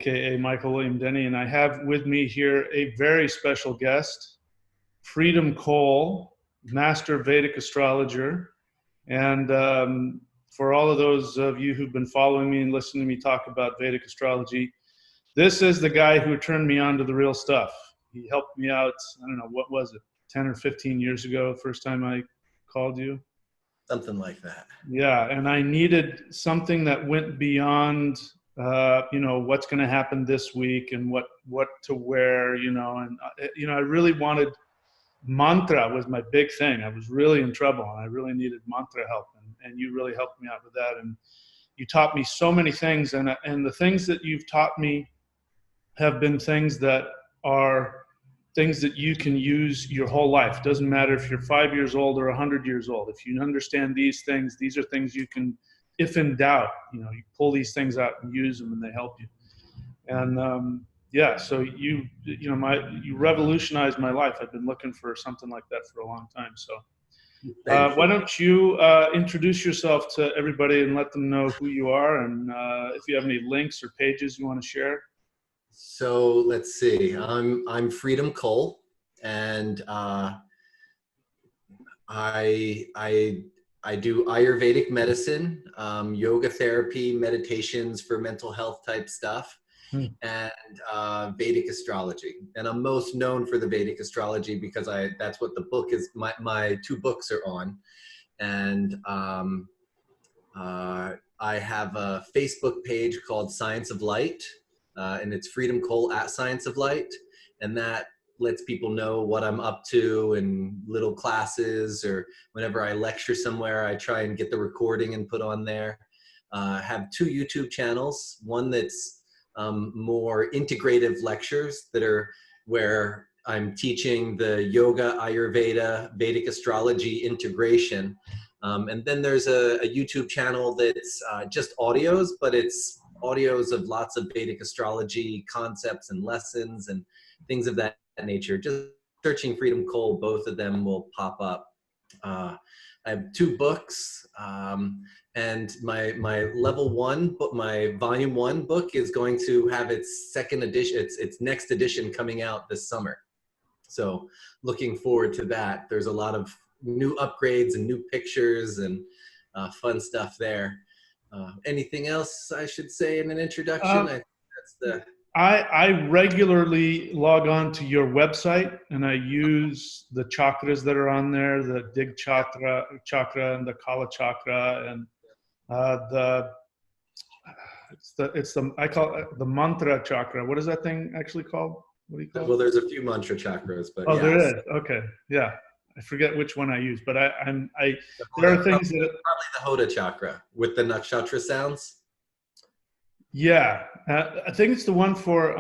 aka Michael William Denney, and I have with me here a very special guest, Freedom Cole, Master Vedic Astrologer. And for all of those of you who've been following me and listening to me talk about Vedic astrology, this is the guy who turned me on to the real stuff. He helped me out, I don't know, what was it, 10 or 15 years ago, first time I called you? Something like that. Yeah, and I needed something that went beyond what's going to happen this week and what to wear, and I really wanted mantra was my big thing. I was really in trouble and I really needed mantra help, and you really helped me out with that, and you taught me so many things, and the things that you've taught me have been things that are things that you can use your whole life. It doesn't matter if you're 5 years old or 100 years old. If you understand these things, these are things you can, if in doubt, you pull these things out and use them, and they help you. And so you revolutionized my life. I've been looking for something like that for a long time. So why don't you introduce yourself to everybody and let them know who you are, and if you have any links or pages you want to share. So let's see. I'm Freedom Cole, and I do Ayurvedic medicine, yoga therapy, meditations for mental health type stuff, and Vedic astrology. And I'm most known for the Vedic astrology because that's what the book is. My two books are on, and I have a Facebook page called Science of Light. And it's Freedom Cole at Science of Light, and that lets people know what I'm up to and little classes, or whenever I lecture somewhere, I try and get the recording and put on there. I have two YouTube channels, one that's more integrative lectures that are where I'm teaching the yoga, Ayurveda, Vedic astrology integration. And then there's a YouTube channel that's just audios, but it's audios of lots of Vedic astrology concepts and lessons and things of that nature. Just searching Freedom Cole, both of them will pop up. I have two books, and my level one book, my volume one book, is going to have its second edition, its next edition coming out this summer. So looking forward to that. There's a lot of new upgrades and new pictures and fun stuff there. Anything else I should say in an introduction? I think that's the... I regularly log on to your website, and I use the chakras that are on there, the Dig chakra and the Kala chakra, and I call it the mantra chakra. What is that thing actually called? What do you call it? Well, there's a few mantra chakras, but yes. There is. Okay, yeah. I forget which one I use, but there are things that... Probably the Hoda chakra with the nakshatra sounds. Yeah, I think it's the one for...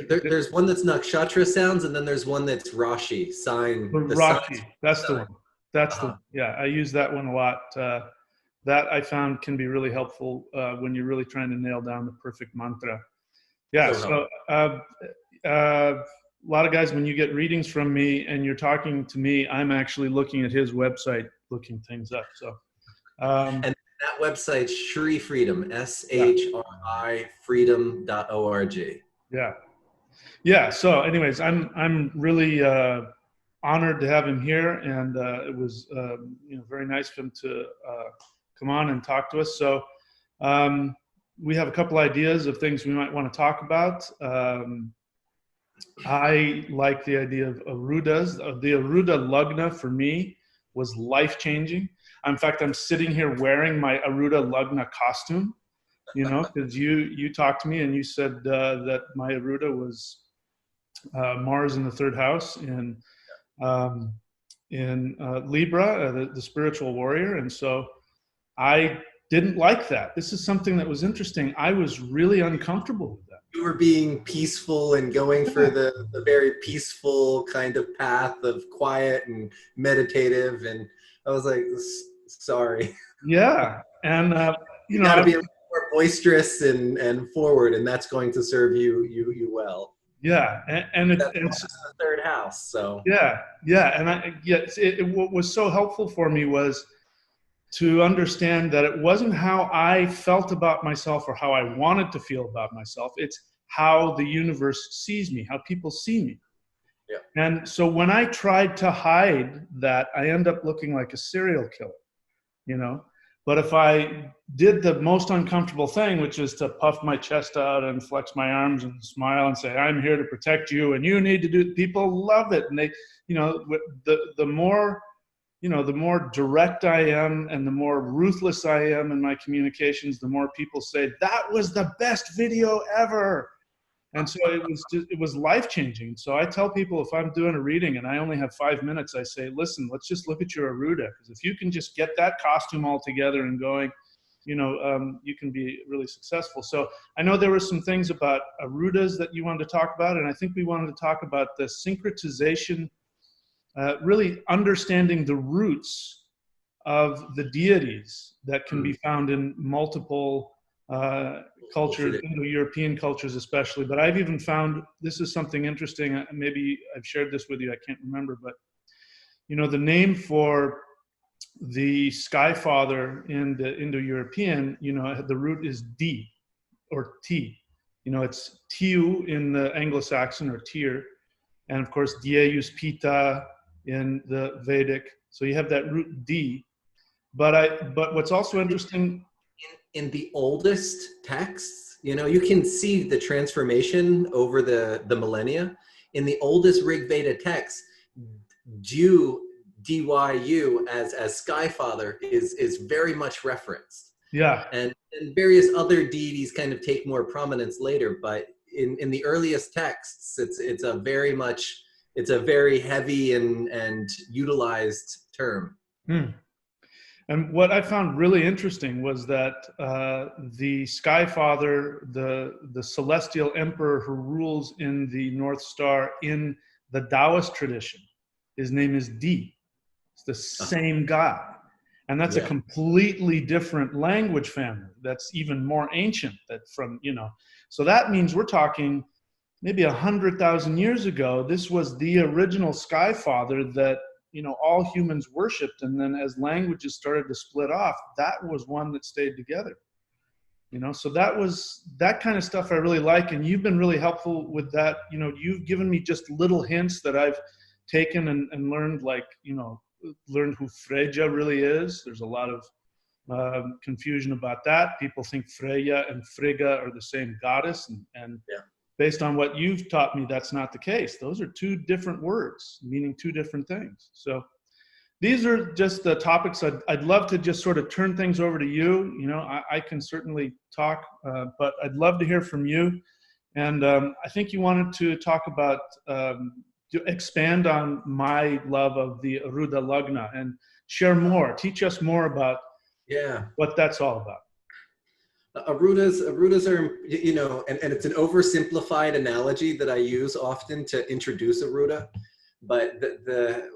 there's one that's nakshatra sounds, and then there's one that's Rashi, sign. Rashi, that's the one. That's the one. Yeah, I use that one a lot. That I found can be really helpful when you're really trying to nail down the perfect mantra. Yeah, so a lot of guys, when you get readings from me and you're talking to me, I'm actually looking at his website, looking things up. So, and that website's Shri Freedom, SHRI freedom.org. Yeah. Yeah. So anyways, I'm really honored to have him here. And it was, very nice of him to come on and talk to us. So we have a couple ideas of things we might want to talk about. I like the idea of Arudas. The Arudha Lagna for me was life-changing. In fact, I'm sitting here wearing my Arudha Lagna costume, because you talked to me and you said that my Aruda was Mars in the third house in Libra, the spiritual warrior. And so I didn't like that. This is something that was interesting. I was really uncomfortable with that. You were being peaceful and going for the very peaceful kind of path of quiet and meditative, and I was like, sorry. Yeah, and you got to be a little more boisterous and forward, and that's going to serve you well. Yeah, and it's the third house. So yeah, and what was so helpful for me was to understand that it wasn't how I felt about myself or how I wanted to feel about myself. It's how the universe sees me, how people see me. Yeah. And so when I tried to hide that, I end up looking like a serial killer, you know? But if I did the most uncomfortable thing, which is to puff my chest out and flex my arms and smile and say, I'm here to protect you and you need to do, people love it. And they, you know, the more, you know, the more direct I am and the more ruthless I am in my communications, the more people say, that was the best video ever. And so it was life-changing. So I tell people, if I'm doing a reading and I only have 5 minutes, I say, listen, let's just look at your Aruda. Because if you can just get that costume all together and going, you know, you can be really successful. So I know there were some things about Arudas that you wanted to talk about. And I think we wanted to talk about the syncretization, really understanding the roots of the deities that can be found in multiple cultures, Indo-European cultures especially. But I've even found, this is something interesting, maybe I've shared this with you, I can't remember, but you know, the name for the sky father in the Indo-European, you know, the root is D or T. You know, it's Tiu in the Anglo-Saxon, or Tyr, and of course Dieus Pita in the Vedic. So you have that root D. But what's also interesting, in the oldest texts, you know, you can see the transformation over the millennia. In the oldest Rig Veda texts, Dyu as Sky Father is very much referenced. yeah. And various other deities kind of take more prominence later, but in the earliest texts, it's a very heavy and utilized term. Hmm. And what I found really interesting was that the Sky Father, the celestial emperor who rules in the North Star in the Taoist tradition, his name is Di. It's the same guy. And that's a completely different language family. That's even more ancient. That from, you know, so that means we're talking maybe 100,000 years ago. This was the original Sky Father that, you know, all humans worshipped. And then as languages started to split off, that was one that stayed together. You know, so that kind of stuff I really like. And you've been really helpful with that. You know, you've given me just little hints that I've taken and learned, like, you know, learned who Freya really is. There's a lot of confusion about that. People think Freya and Frigga are the same goddess. And based on what you've taught me, that's not the case. Those are two different words meaning two different things. So these are just the topics I'd love to just sort of turn things over to you. You know, I can certainly talk, but I'd love to hear from you. And I think you wanted to talk about, to expand on my love of the Arudha Lagna and share more, teach us more about what that's all about. Arudas are, you know, and it's an oversimplified analogy that I use often to introduce Aruda. But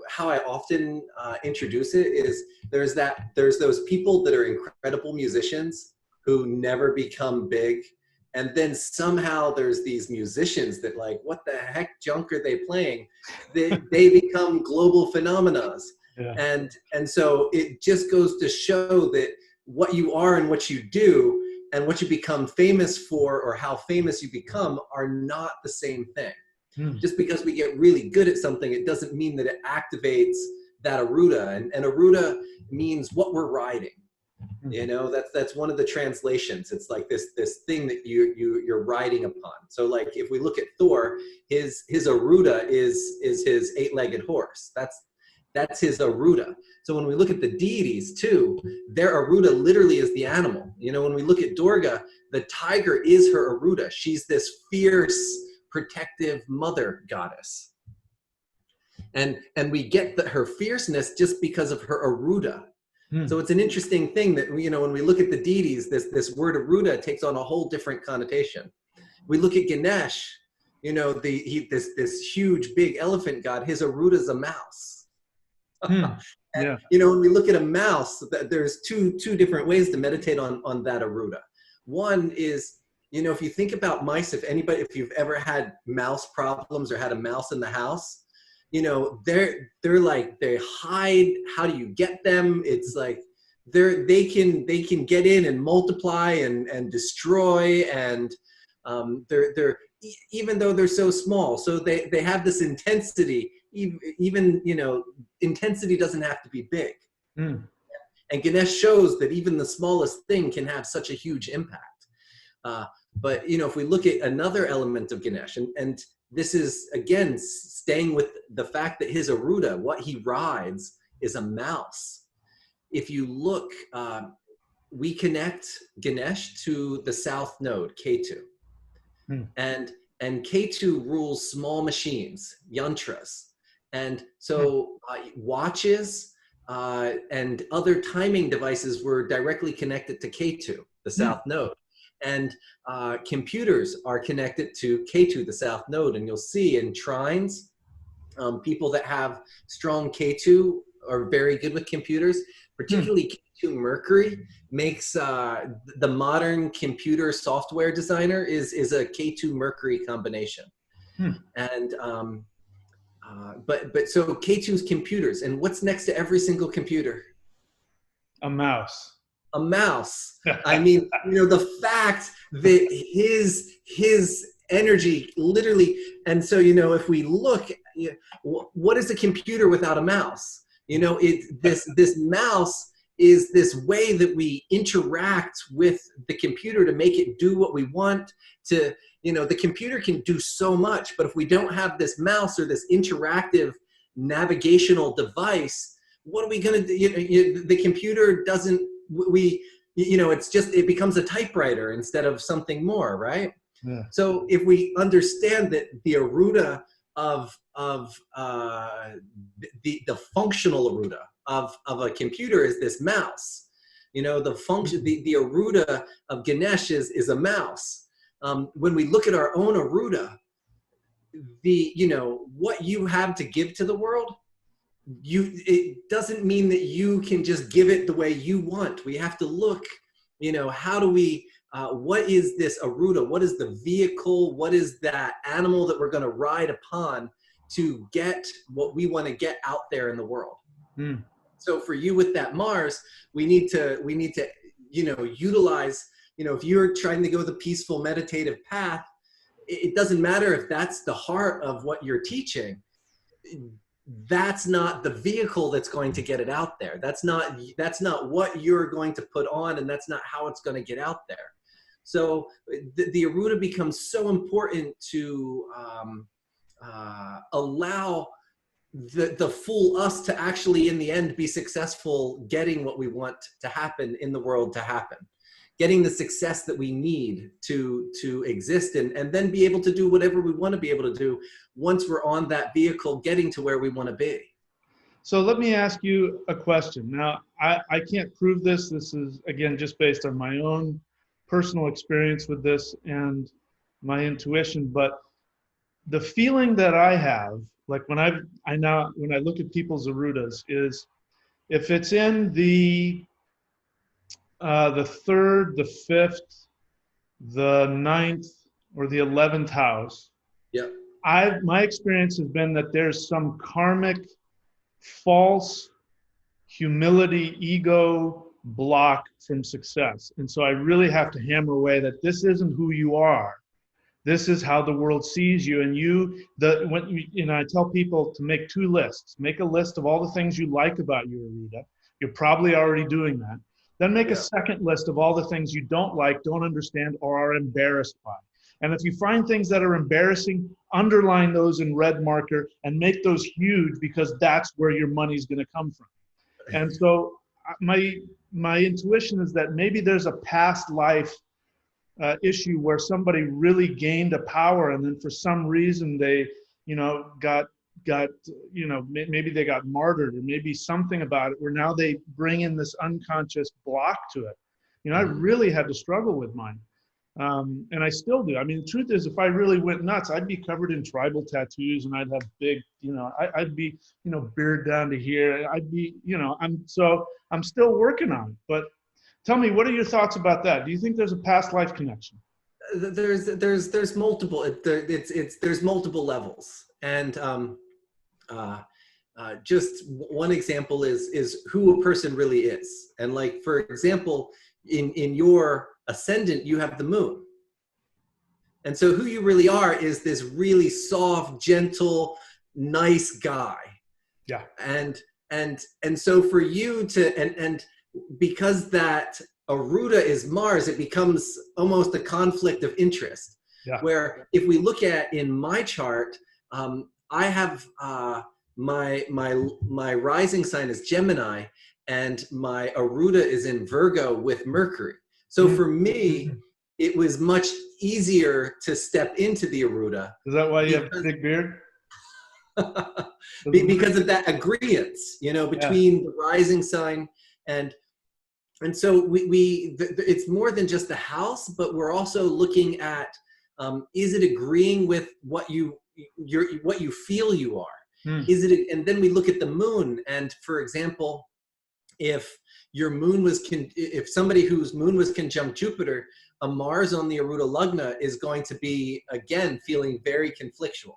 how I often introduce it is there's those people that are incredible musicians who never become big. And then somehow there's these musicians that, like, what the heck junk are they playing? They become global phenomena. Yeah. And so it just goes to show that what you are and what you do and what you become famous for, or how famous you become, are not the same thing. Just because we get really good at something, it doesn't mean that it activates that Aruda. And Aruda means what we're riding. You know, that's one of the translations. It's like this thing that you're riding upon. So, like, if we look at Thor, his Aruda is his 8-legged horse. That's his Aruda. So when we look at the deities too, their Aruda literally is the animal. You know, when we look at Durga, the tiger is her Aruda. She's this fierce, protective mother goddess. And we get her fierceness just because of her Aruda. So it's an interesting thing that, you know, when we look at the deities, this word Aruda takes on a whole different connotation. We look at Ganesh, you know, this huge big elephant god, his Aruda is a mouse. And, you know, when we look at a mouse, there's two different ways to meditate on that Aruda. One is, you know, if you think about mice, if you've ever had mouse problems or had a mouse in the house, you know, they're like, they hide. How do you get them? It's like they can get in and multiply and destroy, and they're even though they're so small, so they have this intensity. Even intensity doesn't have to be big. Mm. And Ganesh shows that even the smallest thing can have such a huge impact. But if we look at another element of Ganesh, and this is again staying with the fact that his Aruda, what he rides, is a mouse. If you look, we connect Ganesh to the south node, Ketu. Hmm. And Ketu rules small machines, yantras. And so watches and other timing devices were directly connected to Ketu, the south node. And computers are connected to Ketu, the south node. And you'll see in trines, people that have strong Ketu are very good with computers, particularly Ketu Mercury makes the modern computer software designer is a Ketu Mercury combination. And but so Ketu's computers, and what's next to every single computer? A mouse. A mouse. I mean, the fact that his energy literally, and so if we look, what is a computer without a mouse? This mouse is this way that we interact with the computer to make it do what we want to. The computer can do so much, but if we don't have this mouse or this interactive navigational device, what are we going to do? The computer doesn't, it becomes a typewriter instead of something more, right? Yeah. So if we understand that the Aruda of the functional Aruda of a computer is this mouse, the function, the Aruda of Ganesh is a mouse. When we look at our own Aruda, what you have to give to the world, it doesn't mean that you can just give it the way you want. We have to look, how do we, what is this Aruda? What is the vehicle? What is that animal that we're going to ride upon to get what we want to get out there in the world? So for you with that Mars, we need to, utilize, if you're trying to go the peaceful meditative path, it doesn't matter if that's the heart of what you're teaching. That's not the vehicle that's going to get it out there. That's not what you're going to put on, and that's not how it's going to get out there. So the Aruda becomes so important to allow the full us to actually, in the end, be successful getting what we want to happen in the world to happen. Getting the success that we need to exist and then be able to do whatever we want to be able to do once we're on that vehicle, getting to where we want to be. So let me ask you a question. Now, I can't prove this. This is, again, just based on my own personal experience with this and my intuition. But the feeling that I have, like when I look at people's Arudas, is if it's in the third, the fifth, the ninth, or the 11th house. Yep. My experience has been that there's some karmic, false humility, ego block from success. And so I really have to hammer away that this isn't who you are. This is how the world sees you. And I tell people to make 2 lists. Make a list of all the things you like about your Aruda. You're probably already doing that. Then make a second list of all the things you don't like, don't understand, or are embarrassed by. And if you find things that are embarrassing, underline those in red marker and make those huge, because that's where your money's going to come from. And so my intuition is that maybe there's a past life issue where somebody really gained a power, and then for some reason they, maybe they got martyred, or maybe something about it where now they bring in this unconscious block to it. I really had to struggle with mine. And I still do. I mean, the truth is, if I really went nuts, I'd be covered in tribal tattoos, and I'd have big, I'd be, beard down to here. I'd be, I'm still working on it. But tell me, what are your thoughts about that? Do you think there's a past life connection? There's multiple. There's multiple levels, and just one example is who a person really is. And like, for example, in your ascendant, you have the moon. And so who you really are is this really soft, gentle, nice guy. Yeah. And so for you to, and because that Aruda is Mars, it becomes almost a conflict of interest. Yeah. Where if we look at in my chart, I have my rising sign is Gemini, and my Aruda is in Virgo with Mercury. So for me, it was much easier to step into the Aruda. Is that why you have a big beard? Because of that agreement, between the rising sign and so it's more than just the house, but we're also looking at is it agreeing with what you feel you are? Is it? And then we look at the moon, and for example, if your moon was if somebody whose moon was conjunct Jupiter, a Mars on the Arudha Lagna is going to be again feeling very conflictual.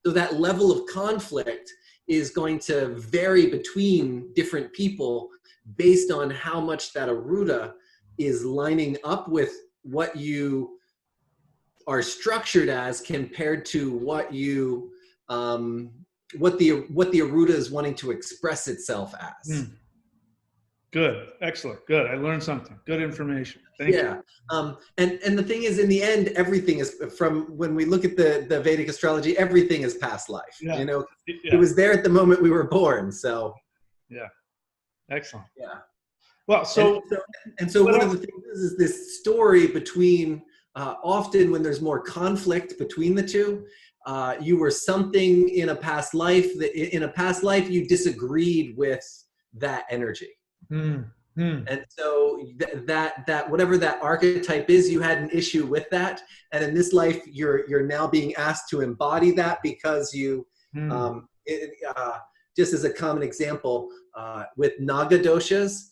So that level of conflict is going to vary between different people based on how much that Aruda is lining up with what you are structured as compared to what you what the Aruda is wanting to express itself as. Good, excellent, good. I learned something. Good information. Thank you. And the thing is, in the end, everything is, from when we look at the Vedic astrology, everything is past life. Yeah. It was there at the moment we were born. So yeah, excellent. Yeah. Well, so one of the things is this story between often when there's more conflict between the two. You were something in a past life that in a past life you disagreed with that energy. And so that whatever that archetype is, you had an issue with that, and in this life you're now being asked to embody that because you just as a common example with naga doshas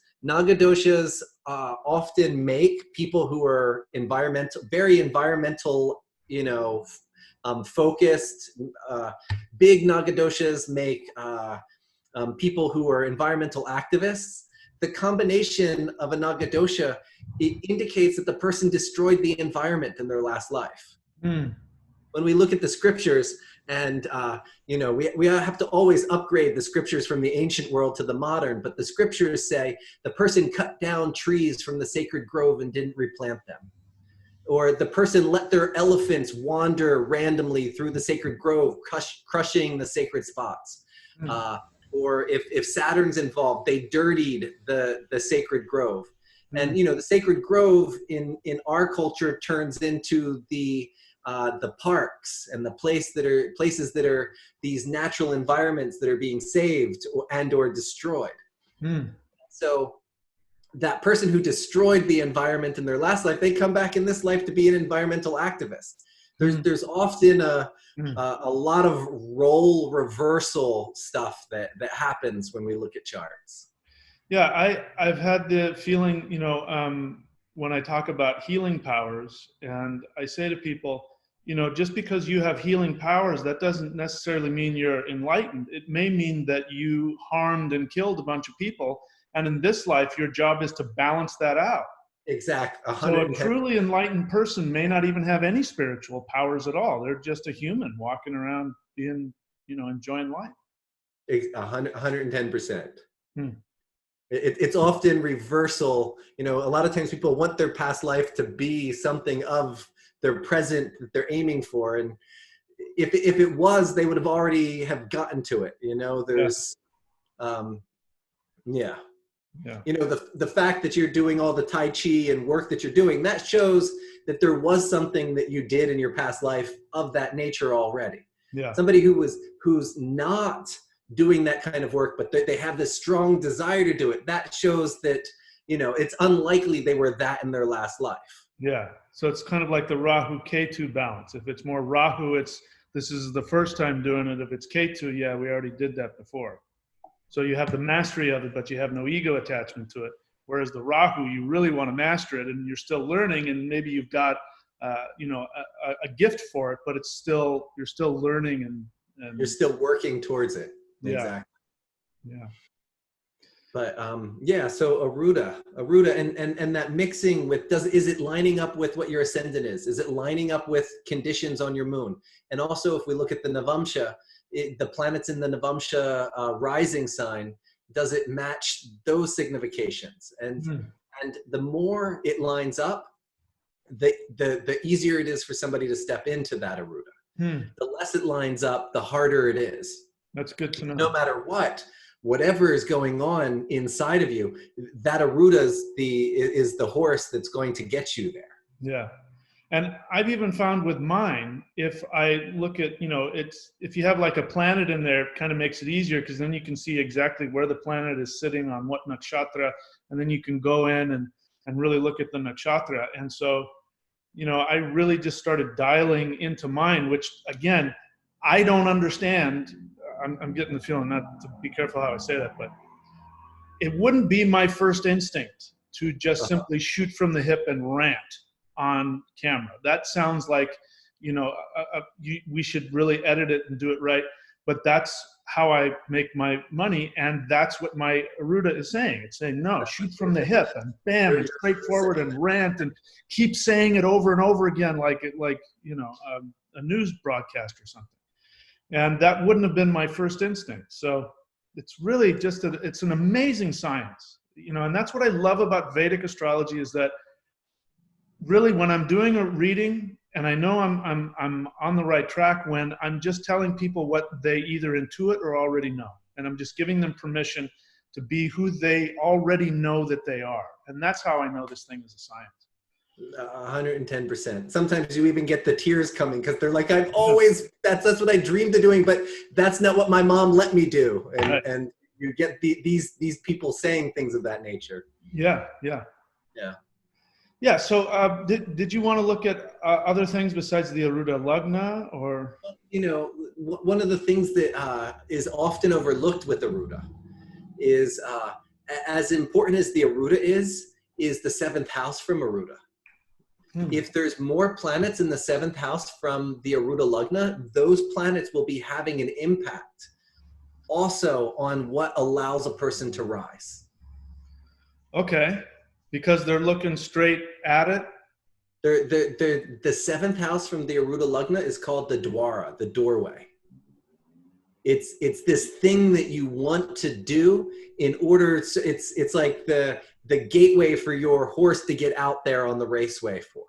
often make people who are very environmental focused. Big naga doshas make people who are environmental activists. The combination of a naga dosha, it indicates that the person destroyed the environment in their last life. When we look at the scriptures, and we have to always upgrade the scriptures from the ancient world to the modern, but the scriptures say the person cut down trees from the sacred grove and didn't replant them. Or the person let their elephants wander randomly through the sacred grove, crushing the sacred spots. Or if Saturn's involved, they dirtied the sacred grove. And the sacred grove in our culture turns into the parks and the places that are these natural environments that are being saved or destroyed. So that person who destroyed the environment in their last life, they come back in this life to be an environmental activist. There's often a lot of role reversal stuff that happens when we look at charts. Yeah, I've had the feeling, when I talk about healing powers, and I say to people, just because you have healing powers, that doesn't necessarily mean you're enlightened. It may mean that you harmed and killed a bunch of people, and in this life, your job is to balance that out. Exactly. So a truly enlightened person may not even have any spiritual powers at all. They're just a human walking around being, enjoying life. 110%. It's often reversal. A lot of times people want their past life to be something of their present that they're aiming for. And if it was, they would have already have gotten to it. There's, yeah. The fact that you're doing all the Tai Chi and work that you're doing, that shows that there was something that you did in your past life of that nature already. Yeah. Somebody who's not doing that kind of work, but they have this strong desire to do it, that shows that, it's unlikely they were that in their last life. Yeah. So it's kind of like the Rahu Ketu balance. If it's more Rahu, this is the first time doing it. If it's Ketu, yeah, we already did that before. So you have the mastery of it, but you have no ego attachment to it. Whereas the Rahu, you really want to master it, and you're still learning, and maybe you've got, a gift for it, but you're still learning and you're still working towards it. Yeah. Exactly. Yeah. But yeah, so Aruda, and that mixing with, is it lining up with what your ascendant is? Is it lining up with conditions on your moon? And also, if we look at the Navamsha, the planets in the Navamsha rising sign, does it match those significations? And the more it lines up, the easier it is for somebody to step into that Aruda. The less it lines up, the harder it is. That's good to know. No matter whatever is going on inside of you, that Aruda is the horse that's going to get you there. Yeah. And I've even found with mine, if I look at, if you have like a planet in there, it kind of makes it easier, because then you can see exactly where the planet is sitting on what nakshatra, and then you can go in and really look at the nakshatra. And so, I really just started dialing into mine, which again, I don't understand. I'm getting the feeling, not to be careful how I say that, but it wouldn't be my first instinct to just simply shoot from the hip and rant on camera. That sounds like, we should really edit it and do it right. But that's how I make my money, and that's what my Aruda is saying. It's saying, no, shoot from the hip and bam, and straightforward and rant and keep saying it over and over again like a news broadcast or something. And that wouldn't have been my first instinct. So it's really just it's an amazing science, and that's what I love about Vedic astrology, is that really when I'm doing a reading and I know I'm on the right track, when I'm just telling people what they either intuit or already know, and I'm just giving them permission to be who they already know that they are. And that's how I know this thing is a science. 110%. Sometimes you even get the tears coming, because they're like, I've always, that's what I dreamed of doing, but that's not what my mom let me do. And, right. And you get these people saying things of that nature. Yeah. So did you want to look at other things besides the Arudha Lagna, or? One of the things that is often overlooked with Aruda is, as important as the Aruda is the seventh house from Aruda. If there's more planets in the seventh house from the Arudha Lagna, those planets will be having an impact also on what allows a person to rise. Okay, because they're looking straight at it? The seventh house from the Arudha Lagna is called the Dwara, the doorway. It's this thing that you want to do in order to, it's like the gateway for your horse to get out there on the raceway for.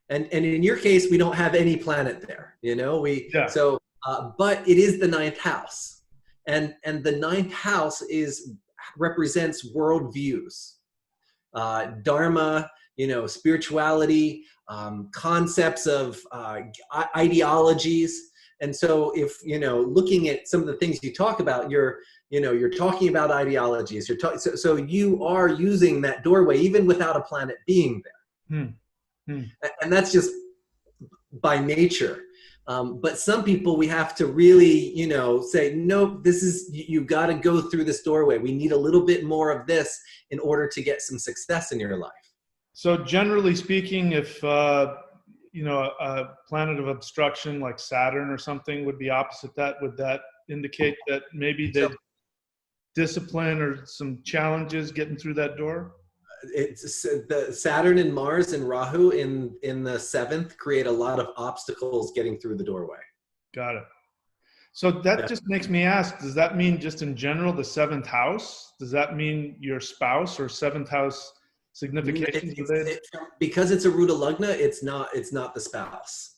And in your case, we don't have any planet there, but it is the ninth house, and the ninth house represents world views, dharma, spirituality, concepts of ideologies. And so if, looking at some of the things you talk about, you're talking about ideologies, so you are using that doorway even without a planet being there. And that's just by nature. But some people, we have to really, say, nope, you got to go through this doorway. We need a little bit more of this in order to get some success in your life. So generally speaking, if, a planet of obstruction like Saturn or something would be opposite that, would that indicate that maybe they discipline or some challenges getting through that door? It's the Saturn and Mars and Rahu in the seventh create a lot of obstacles getting through the doorway. Got it. So that just makes me ask, does that mean just in general the seventh house? Does that mean your spouse or seventh house signification? Because it's a Arudha Lagna, it's not the spouse.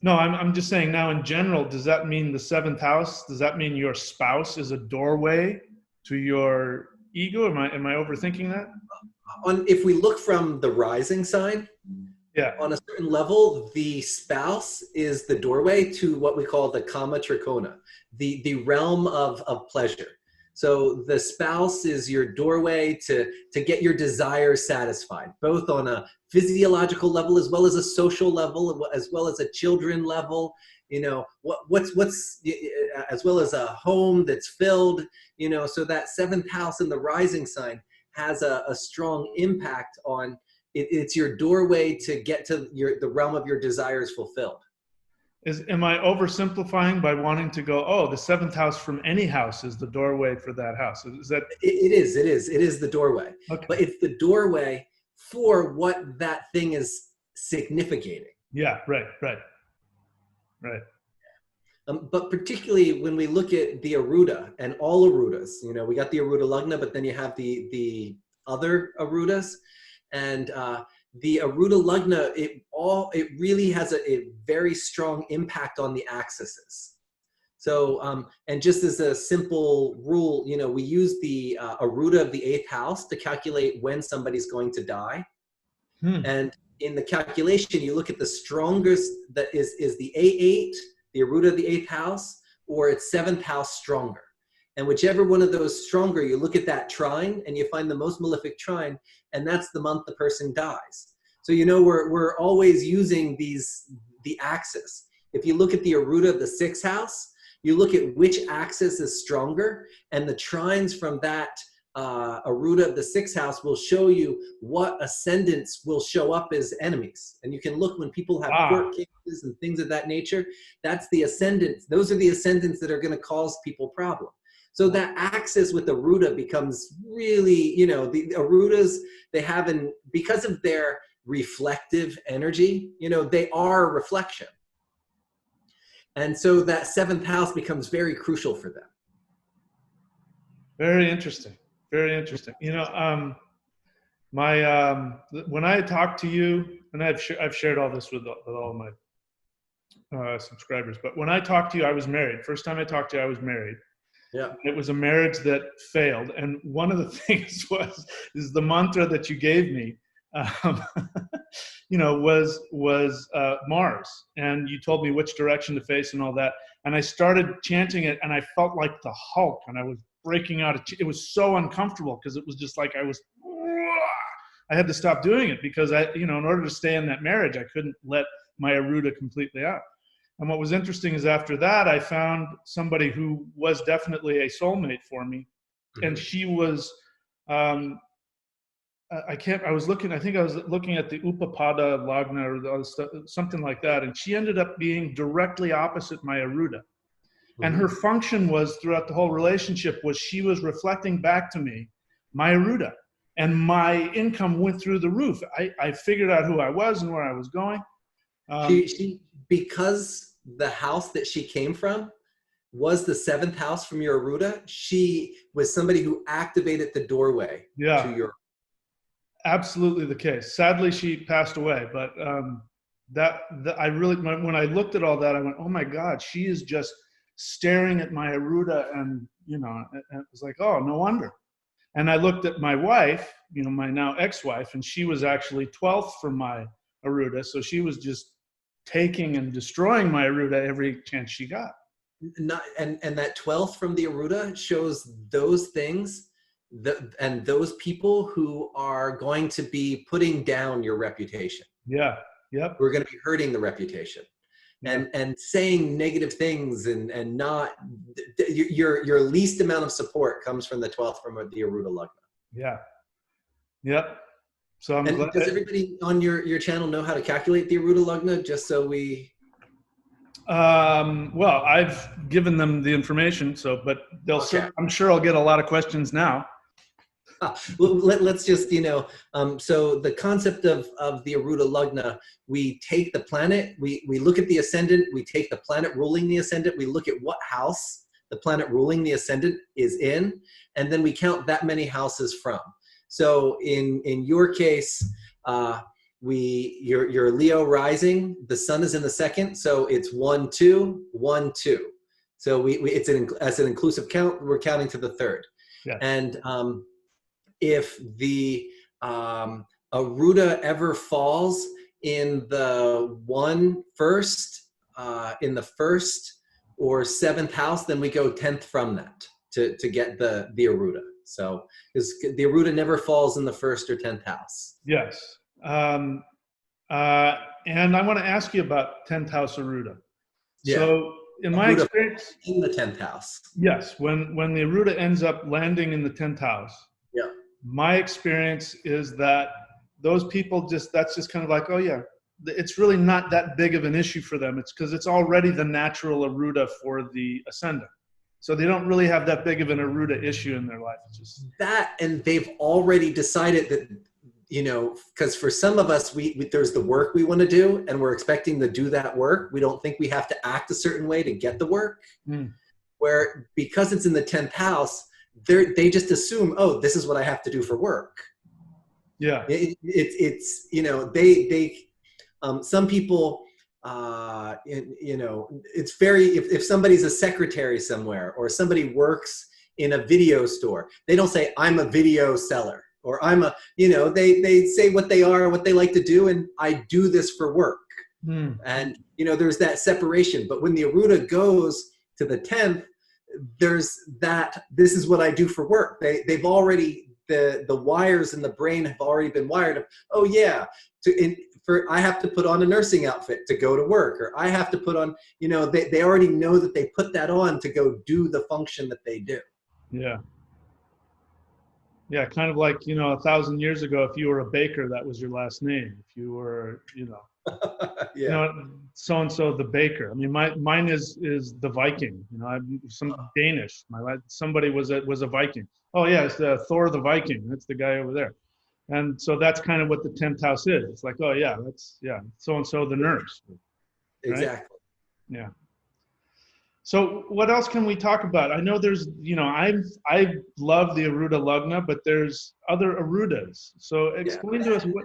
No, I'm just saying now in general, does that mean the seventh house? Does that mean your spouse is a doorway to your ego? Am I overthinking that? If we look from the rising sign, on a certain level, the spouse is the doorway to what we call the Kama Trikona, the realm of pleasure. So the spouse is your doorway to get your desires satisfied, both on a physiological level as well as a social level, as well as a children level. What's as well as a home that's filled. So that seventh house in the rising sign has a strong impact on it. It's your doorway to get to the realm of your desires fulfilled. Am I oversimplifying by wanting to go, oh, the seventh house from any house is the doorway for that house? Is that? It is the doorway, Okay. but it's the doorway for what that thing is significating. Yeah, right. But particularly when we look at the Aruda and all Arudas, you know, we got the Arudha Lagna, but then you have the other Arudas, and the Arudha Lagna, it really has a very strong impact on the axes. So, and just as a simple rule, you know, we use the Aruda of the 8th house to calculate when somebody's going to die. And in the calculation, you look at the strongest, that is the A8, the Aruda of the 8th house, or its 7th house stronger. And whichever one of those stronger, you look at that trine and you find the most malefic trine, and that's the month the person dies. So, you know, we're always using the axis. If you look at the Aruda of the 6th house, you look at which axis is stronger, and the trines from that Aruda of the 6th house will show you what ascendants will show up as enemies. And you can look when people have court cases and things of that nature, that's the ascendants. Those are the ascendants that are going to cause people problems. So that axis with Aruda becomes really, you know, the Arudas, they have, because of their reflective energy, you know, they are a reflection. And so that 7th house becomes very crucial for them. Very interesting. Very interesting. You know, when I talk to you, and I've shared all this with all my subscribers, but when I talked to you, I was married. First time I talked to you, I was married. Yeah. It was a marriage that failed. And one of the things is the mantra that you gave me, you know, was Mars. And you told me which direction to face and all that. And I started chanting it, and I felt like the Hulk, and I was breaking out. It was so uncomfortable because it was just like I had to stop doing it because you know, in order to stay in that marriage, I couldn't let my Aruda completely out. And what was interesting is after that, I found somebody who was definitely a soulmate for me. And she was, I was looking at the Arudha Lagna or something like that. And she ended up being directly opposite my Aruda. And her function was, throughout the whole relationship, was she was reflecting back to me my Aruda. And my income went through the roof. I figured out who I was and where I was going. Because the house that she came from was the 7th house from your Aruda, she was somebody who activated the doorway to your... Absolutely the case. Sadly, she passed away. But I really, when I looked at all that, I went, oh my God, she is just staring at my Aruda, and you know, it was like, oh, no wonder. And I looked at my wife, you know, my now ex-wife, and she was actually 12th from my Aruda, so she was just taking and destroying my Aruda every chance she got. And that 12th from the Aruda shows those things and those people who are going to be putting down your reputation. Yeah. Yep. We're going to be hurting the reputation. And saying negative things and not your least amount of support comes from the 12th from the Arudha Lagna. Yeah. Yep. So I'm glad. Does everybody on your channel know how to calculate the Arudha Lagna? Just so we. Well, I've given them the information, but they'll. Okay. I'm sure I'll get a lot of questions now. Well, let's just, you know, so the concept of the Arudha Lagna, we take the planet, we look at the ascendant, we take the planet ruling the ascendant, we look at what house the planet ruling the ascendant is in, and then we count that many houses from. So in your case, your Leo rising, the sun is in the 2nd, so it's 1, 2, 1, 2. So as an inclusive count, we're counting to the 3rd. Yeah. And if the Aruda ever falls in the 1st or 7th house, then we go 10th from that to get the Aruda. So because the Aruda never falls in the 1st or 10th house. Yes. And I want to ask you about 10th house Aruda. Yeah. So in my experience, in the 10th house. Yes. When the Aruda ends up landing in the 10th house. Yeah. My experience is that those people that's just kind of like, oh yeah, it's really not that big of an issue for them. It's because it's already the natural Aruda for the ascendant. So they don't really have that big of an Aruda issue in their life. It's just that, and they've already decided that, you know, because for some of us, there's the work we want to do, and we're expecting to do that work. We don't think we have to act a certain way to get the work. Where because it's in the 10th house, they just assume, oh, this is what I have to do for work. Yeah. It's you know, some people, you know, it's very, if somebody's a secretary somewhere or somebody works in a video store, they don't say, I'm a video seller, or I'm a, you know, they say what they are, what they like to do, and I do this for work. And, you know, there's that separation. But when the Aruda goes to the 10th, there's that, this is what I do for work. They've already, the wires in the brain have already been wired of, oh yeah, I have to put on a nursing outfit to go to work, or I have to put on, you know, they already know that they put that on to go do the function that they do. Yeah. Yeah, kind of like, you know, 1,000 years ago, if you were a baker, that was your last name. If you were, you know, Yeah. you know, so-and-so the baker. I mean, mine is the Viking. You know, I'm some Danish. Somebody was a Viking. Oh yeah, it's Thor the Viking. That's the guy over there. And so that's kind of what the 10th house is. It's like, oh yeah, so-and-so the nurse. Right? Exactly. Yeah. So what else can we talk about? I know there's, you know, I love the Arudha Lagna, but there's other Arudas. So explain to us what.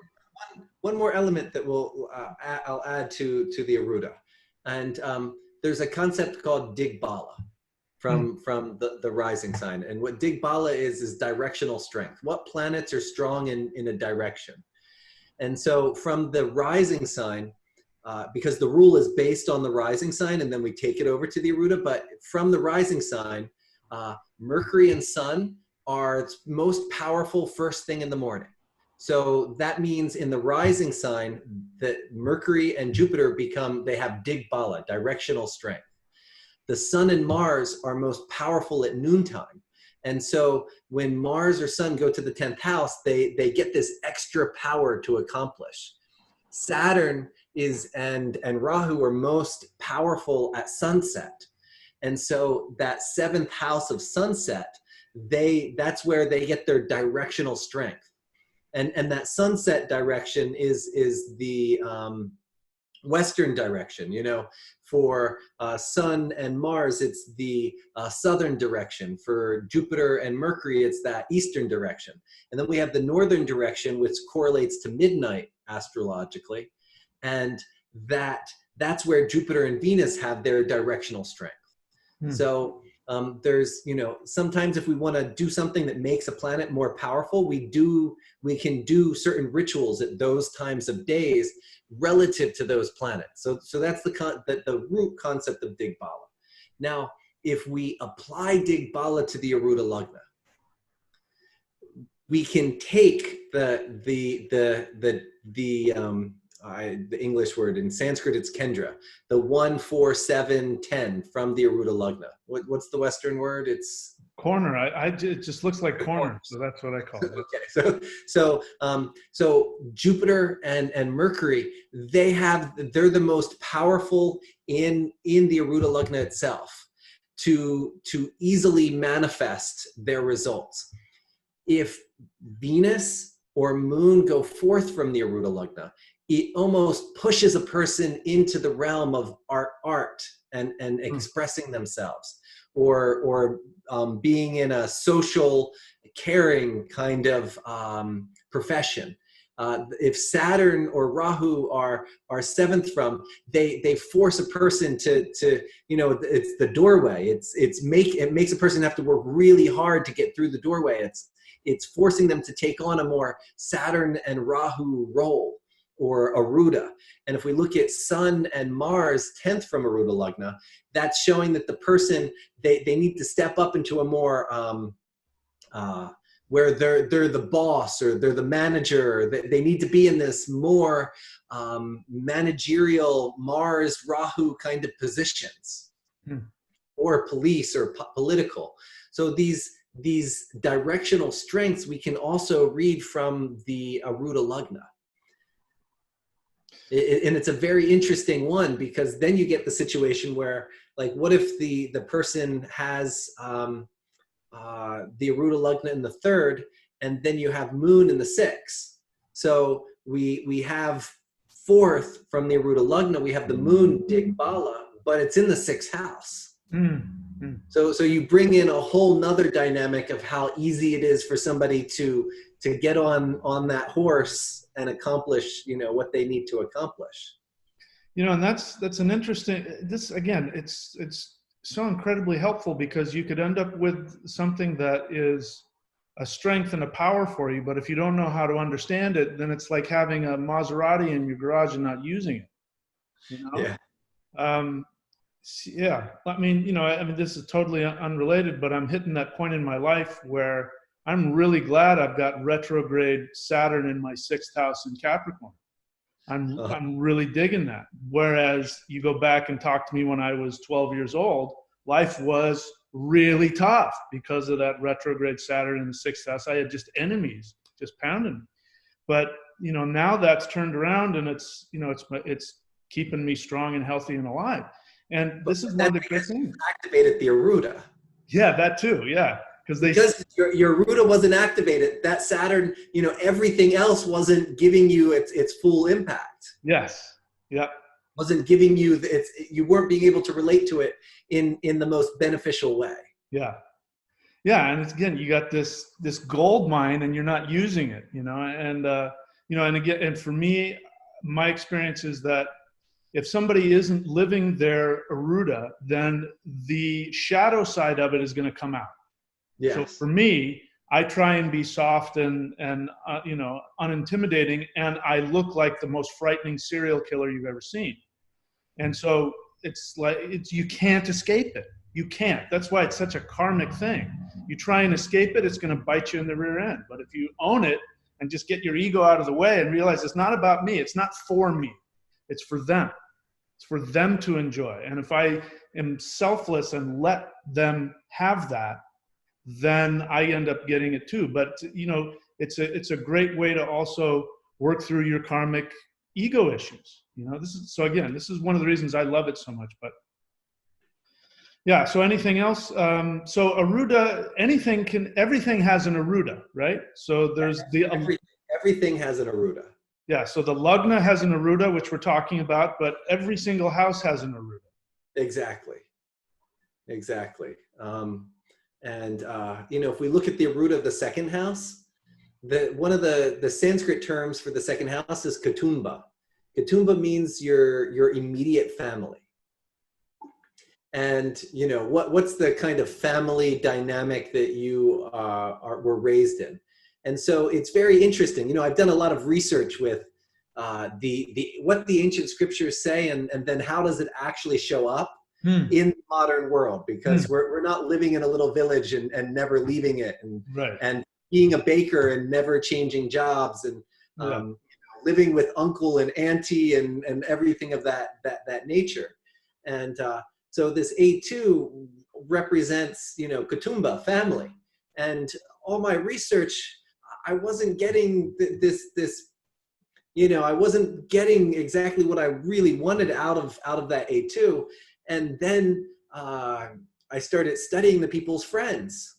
One more element that I'll add to the Aruda, and there's a concept called Digbala from the rising sign, and what Digbala is directional strength. What planets are strong in a direction, and so from the rising sign. Because the rule is based on the rising sign, and then we take it over to the Aruda. But from the rising sign, Mercury and Sun are its most powerful first thing in the morning. So that means in the rising sign that Mercury and Jupiter they have Digbala, directional strength. The Sun and Mars are most powerful at noontime. And so when Mars or Sun go to the 10th house, they get this extra power to accomplish. Saturn and Rahu are most powerful at sunset. And so that 7th house of sunset, that's where they get their directional strength. And that sunset direction is the Western direction, you know. For Sun and Mars, it's the southern direction. For Jupiter and Mercury, it's that eastern direction. And then we have the northern direction, which correlates to midnight astrologically. And that's where Jupiter and Venus have their directional strength. So there's, you know, sometimes if we want to do something that makes a planet more powerful, we can do certain rituals at those times of days relative to those planets. So that's the root concept of Digbala. Now, if we apply Digbala to the Arudha Lagna, we can take the English word, in Sanskrit it's Kendra, the 1, 4, 7, 10 from the Arudha Lagna. What's the Western word? It's corner. It just looks like corner, so that's what I call it. Okay, so Jupiter and Mercury, they're the most powerful in the Arudha Lagna itself to easily manifest their results. If Venus or Moon go forth from the Arudha Lagna, it almost pushes a person into the realm of art and expressing themselves, or being in a social, caring kind of profession. If Saturn or Rahu are 7th from, they force a person to you know, it's the doorway. It makes a person have to work really hard to get through the doorway. It's forcing them to take on a more Saturn and Rahu role, or Aruda. And if we look at Sun and Mars 10th from Arudha Lagna, that's showing that the person, they need to step up into a more where they're the boss, or they're the manager. They need to be in this more managerial Mars Rahu kind of positions, or police or political. So these directional strengths we can also read from the Arudha Lagna. And it's a very interesting one, because then you get the situation where, like, what if the person has the Arudha Lagna in the third, and then you have Moon in the sixth. So we have fourth from the Arudha Lagna, we have the Moon Digbala, but it's in the sixth house. So you bring in a whole nother dynamic of how easy it is for somebody to get on that horse and accomplish, you know, what they need to accomplish. You know, and that's an interesting, this again, it's so incredibly helpful, because you could end up with something that is a strength and a power for you, but if you don't know how to understand it, then it's like having a Maserati in your garage and not using it, you know? Yeah. Yeah, I mean, you know, I mean, this is totally unrelated, but I'm hitting that point in my life where I'm really glad I've got retrograde Saturn in my sixth house in Capricorn. I'm really digging that. Whereas you go back and talk to me when I was 12 years old, life was really tough because of that retrograde Saturn in the sixth house. I had just enemies just pounding me. But, you know, now that's turned around, and it's, you know, it's keeping me strong and healthy and alive. And this is one of the great things. Activated the Aruda. Yeah, that too. Yeah. Because your Aruda wasn't activated, that Saturn, you know, everything else wasn't giving you its full impact. Yes. Yeah. Wasn't giving you you weren't being able to relate to it in the most beneficial way. Yeah. Yeah, and it's, again, you got this gold mine and you're not using it, you know, and you know, and again, and for me, my experience is that if somebody isn't living their Aruda, then the shadow side of it is going to come out. Yes. So for me, I try and be soft and you know, unintimidating, and I look like the most frightening serial killer you've ever seen. And so it's like, you can't escape it. You can't. That's why it's such a karmic thing. You try and escape it, it's going to bite you in the rear end. But if you own it and just get your ego out of the way and realize it's not about me, it's not for me, it's for them. It's for them to enjoy. And if I am selfless and let them have that, then I end up getting it too. But, you know, it's a great way to also work through your karmic ego issues. You know, this is one of the reasons I love it so much. But yeah, so anything else? So Aruda, everything has an Aruda, right? So there's everything has an Aruda. Yeah, so the Lagna has an Aruda, which we're talking about, but every single house has an Aruda. Exactly. And you know, if we look at the Aruda of the second house, one of the Sanskrit terms for the second house is Kutumba. Kutumba means your immediate family. And you know, what's the kind of family dynamic that you were raised in? And so it's very interesting. You know, I've done a lot of research with what the ancient scriptures say, and then how does it actually show up in the modern world, because we're not living in a little village and never leaving it, and being a baker and never changing jobs, and you know, living with uncle and auntie and everything of that nature. And so this A2 represents, you know, Kutumba, family. And all my research, I wasn't getting this, you know, I wasn't getting exactly what I really wanted out of that A2. And then I started studying the people's friends.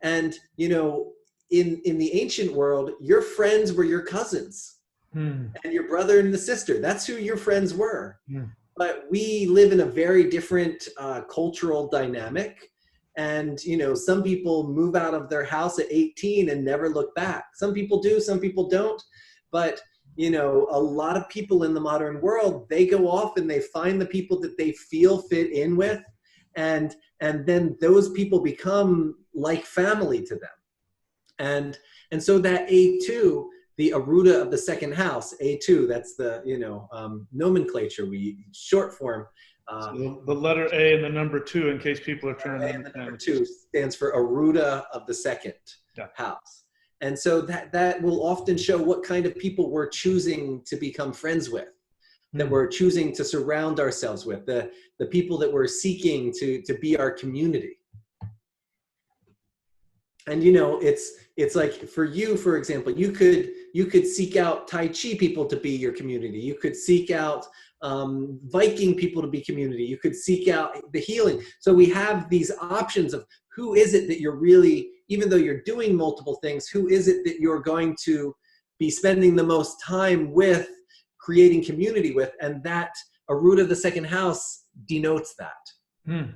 And, you know, in the ancient world, your friends were your cousins and your brother and the sister. That's who your friends were. But we live in a very different cultural dynamic. And, you know, some people move out of their house at 18 and never look back. Some people do, some people don't. But, you know, a lot of people in the modern world, they go off and they find the people that they feel fit in with. And then those people become like family to them. And so that A2, the Aruda of the second house, A2, that's the, you know, nomenclature, short form. So the letter A and the number 2, in case people are trying to understand. The number 2 stands for Aruda of the second house. And so that will often show what kind of people we're choosing to become friends with, that we're choosing to surround ourselves with, the people that we're seeking to be our community. And you know, it's like for you, for example, you could seek out Tai Chi people to be your community. You could seek out Viking people to be community. You could seek out the healing. So we have these options of who is it that you're really, even though you're doing multiple things, who is it that you're going to be spending the most time with, creating community with, and that Aruda, the second house, denotes that. Hmm.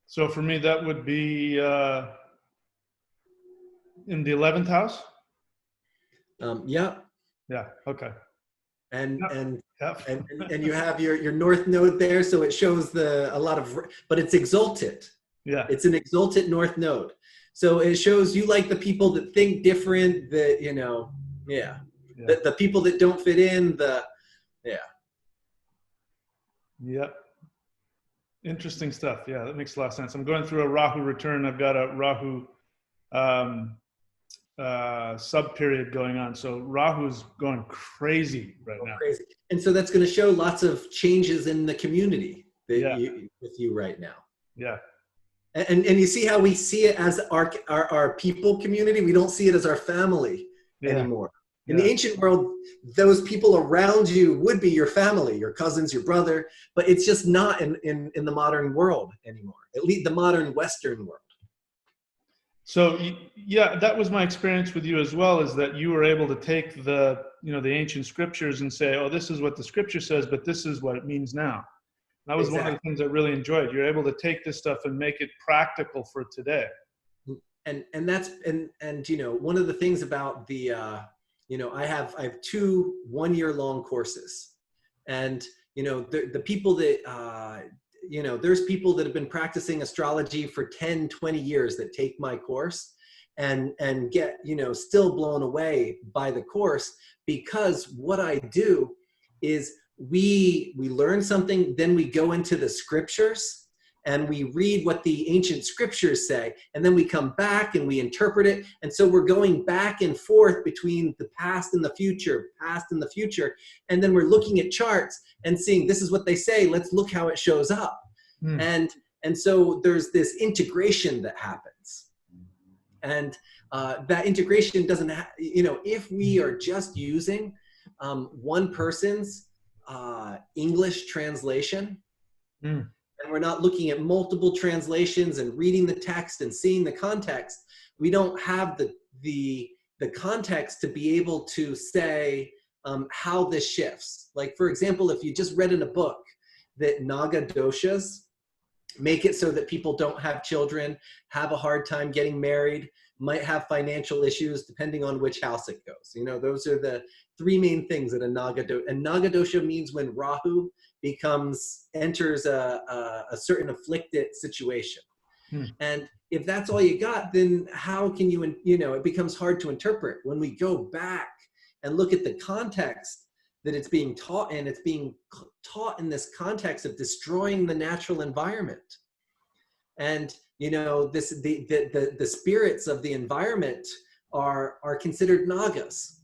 So for me, that would be in the 11th house. Yeah. Yeah. Okay. And Yep. and Yep. and you have your north node there, so it shows a lot of, but it's exalted. Yeah. It's an exalted north node, so it shows you like the people that think different, that you know, yeah. The people that don't fit in, Yep. Interesting stuff. Yeah, that makes a lot of sense. I'm going through a Rahu return. I've got a Rahu sub period going on. So Rahu's going crazy right now. Crazy. And so that's going to show lots of changes in the community that with you right now. Yeah. And you see how we see it as our people community. We don't see it as our family anymore. In the ancient world, those people around you would be your family, your cousins, your brother, but it's just not in the modern world anymore, at least the modern Western world. So yeah, that was my experience with you as well, is that you were able to take the ancient scriptures and say, oh, this is what the scripture says, but this is what it means now. That was one of the things I really enjoyed. You're able to take this stuff and make it practical for today. And that's you know, one of the things about the you know, I have 2 one-year-long courses, and you know, the people that you know, there's people that have been practicing astrology for 10, 20 years that take my course and get, you know, still blown away by the course, because what I do is we learn something, then we go into the scriptures and we read what the ancient scriptures say, and then we come back and we interpret it. And so we're going back and forth between the past and the future, and then we're looking at charts and seeing, this is what they say, let's look how it shows up. And so there's this integration that happens. And that integration doesn't you know, if we are just using one person's English translation, and we're not looking at multiple translations and reading the text and seeing the context, we don't have the context to be able to say how this shifts. Like, for example, if you just read in a book that Naga doshas make it so that people don't have children, have a hard time getting married, might have financial issues, depending on which house it goes. You know, those are the 3 main things that a Naga dosha. And Naga dosha means when Rahu enters a certain afflicted situation. And if that's all you got, then how can you know, it becomes hard to interpret. When we go back and look at the context that it's being taught in, it's being taught in this context of destroying the natural environment. And you know, the spirits of the environment are considered Nagas.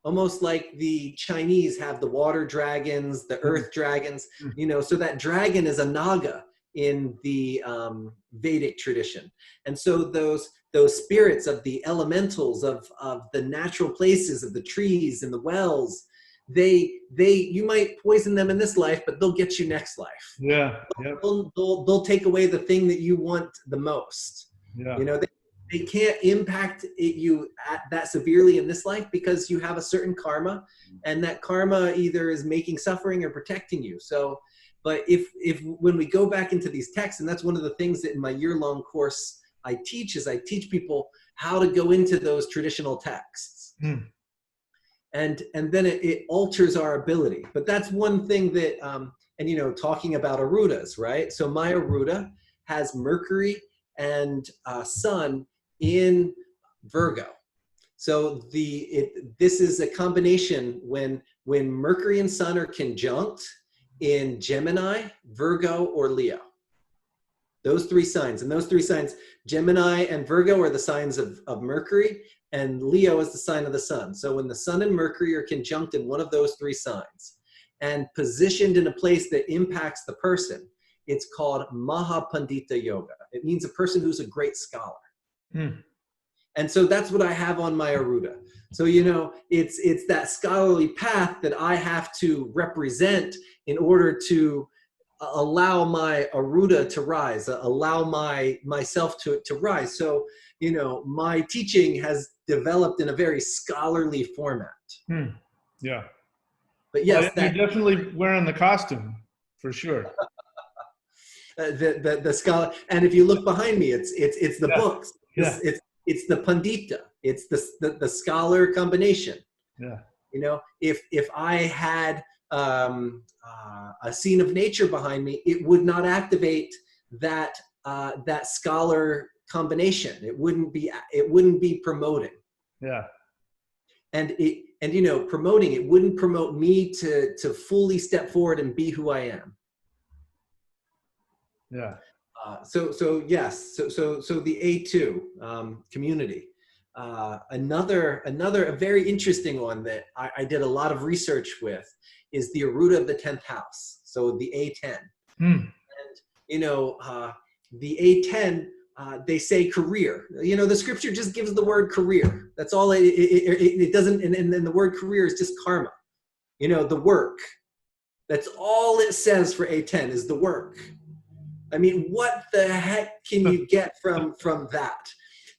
Almost like the Chinese have the water dragons, the earth dragons, you know, so that dragon is a Naga in the Vedic tradition. And so those spirits of the elementals, of the natural places, of the trees and the wells, you might poison them in this life, but they'll get you next life. Yeah. They'll take away the thing that you want the most. Yeah. You know, they can't impact you that severely in this life because you have a certain karma, and that karma either is making suffering or protecting you. So, but if when we go back into these texts, and that's one of the things that in my year-long course I teach people how to go into those traditional texts. And then it alters our ability. But that's one thing that, and you know, talking about Arudas, right? So my Aruda has Mercury and Sun in Virgo. So this is a combination when Mercury and Sun are conjunct in Gemini, Virgo, or Leo. Those 3 signs. And those 3 signs, Gemini and Virgo, are the signs of Mercury, and Leo is the sign of the sun. So when the sun and Mercury are conjunct in one of those 3 signs and positioned in a place that impacts the person, It's called Mahapandita Yoga. It means a person who's a great scholar. Hmm. And so that's what I have on my Aruda. So, it's that scholarly path that I have to represent in order to allow my Aruda to rise, allow myself to rise. So, my teaching has developed in a very scholarly format. Hmm. Yeah. But yes, well, you're definitely wearing the costume for sure. the scholar. And if you look behind me, it's the Yeah. books. Yeah. It's the pandita. It's the scholar combination. Yeah. If I had a scene of nature behind me, it would not activate that scholar combination. It wouldn't be promoting. Yeah. And promoting, it wouldn't promote me to fully step forward and be who I am. Yeah. So yes, so the A2 community. Another a very interesting one that I did a lot of research with is the Aruda of the 10th house. So the A10. Hmm. And the A10, they say career. The scripture just gives the word career. That's all. It doesn't. And then the word career is just karma. The work. That's all it says for A10 is the work. I mean, what the heck can you get from that?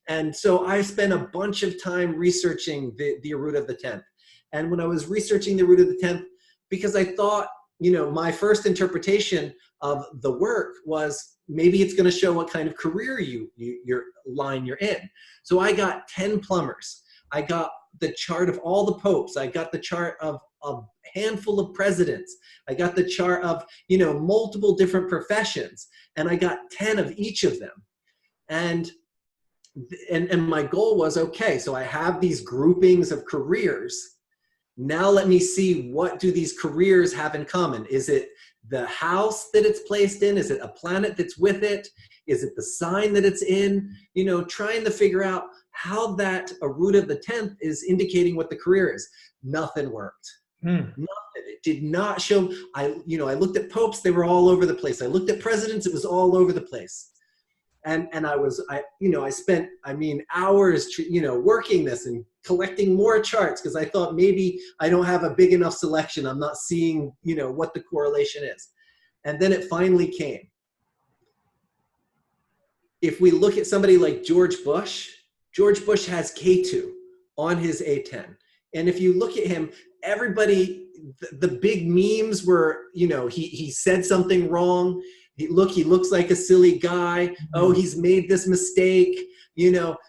And so I spent a bunch of time researching the Aruda of the 10th. And when I was researching the Aruda of the 10th, because I thought, my first interpretation of the work was maybe it's going to show what kind of career your line you're in. So I got 10 plumbers. I got the chart of all the popes. I got the chart of a handful of presidents. I got the chart of, multiple different professions. And I got 10 of each of them. And my goal was, okay, so I have these groupings of careers. Now let me see, what do these careers have in common? Is it the house that it's placed in? Is it a planet that's with it? Is it the sign that it's in? Trying to figure out how that Aruda of the 10th is indicating what the career is. Nothing worked. Nothing. It did not show. I looked at popes, they were all over the place. I looked at presidents, it was all over the place. And I spent hours working this and collecting more charts because I thought maybe I don't have a big enough selection. I'm not seeing what the correlation is. And then it finally came. If we look at somebody like George Bush has K2 on his A10. And if you look at him, everybody, the big memes were, he said something wrong. He looks like a silly guy. Oh, he's made this mistake,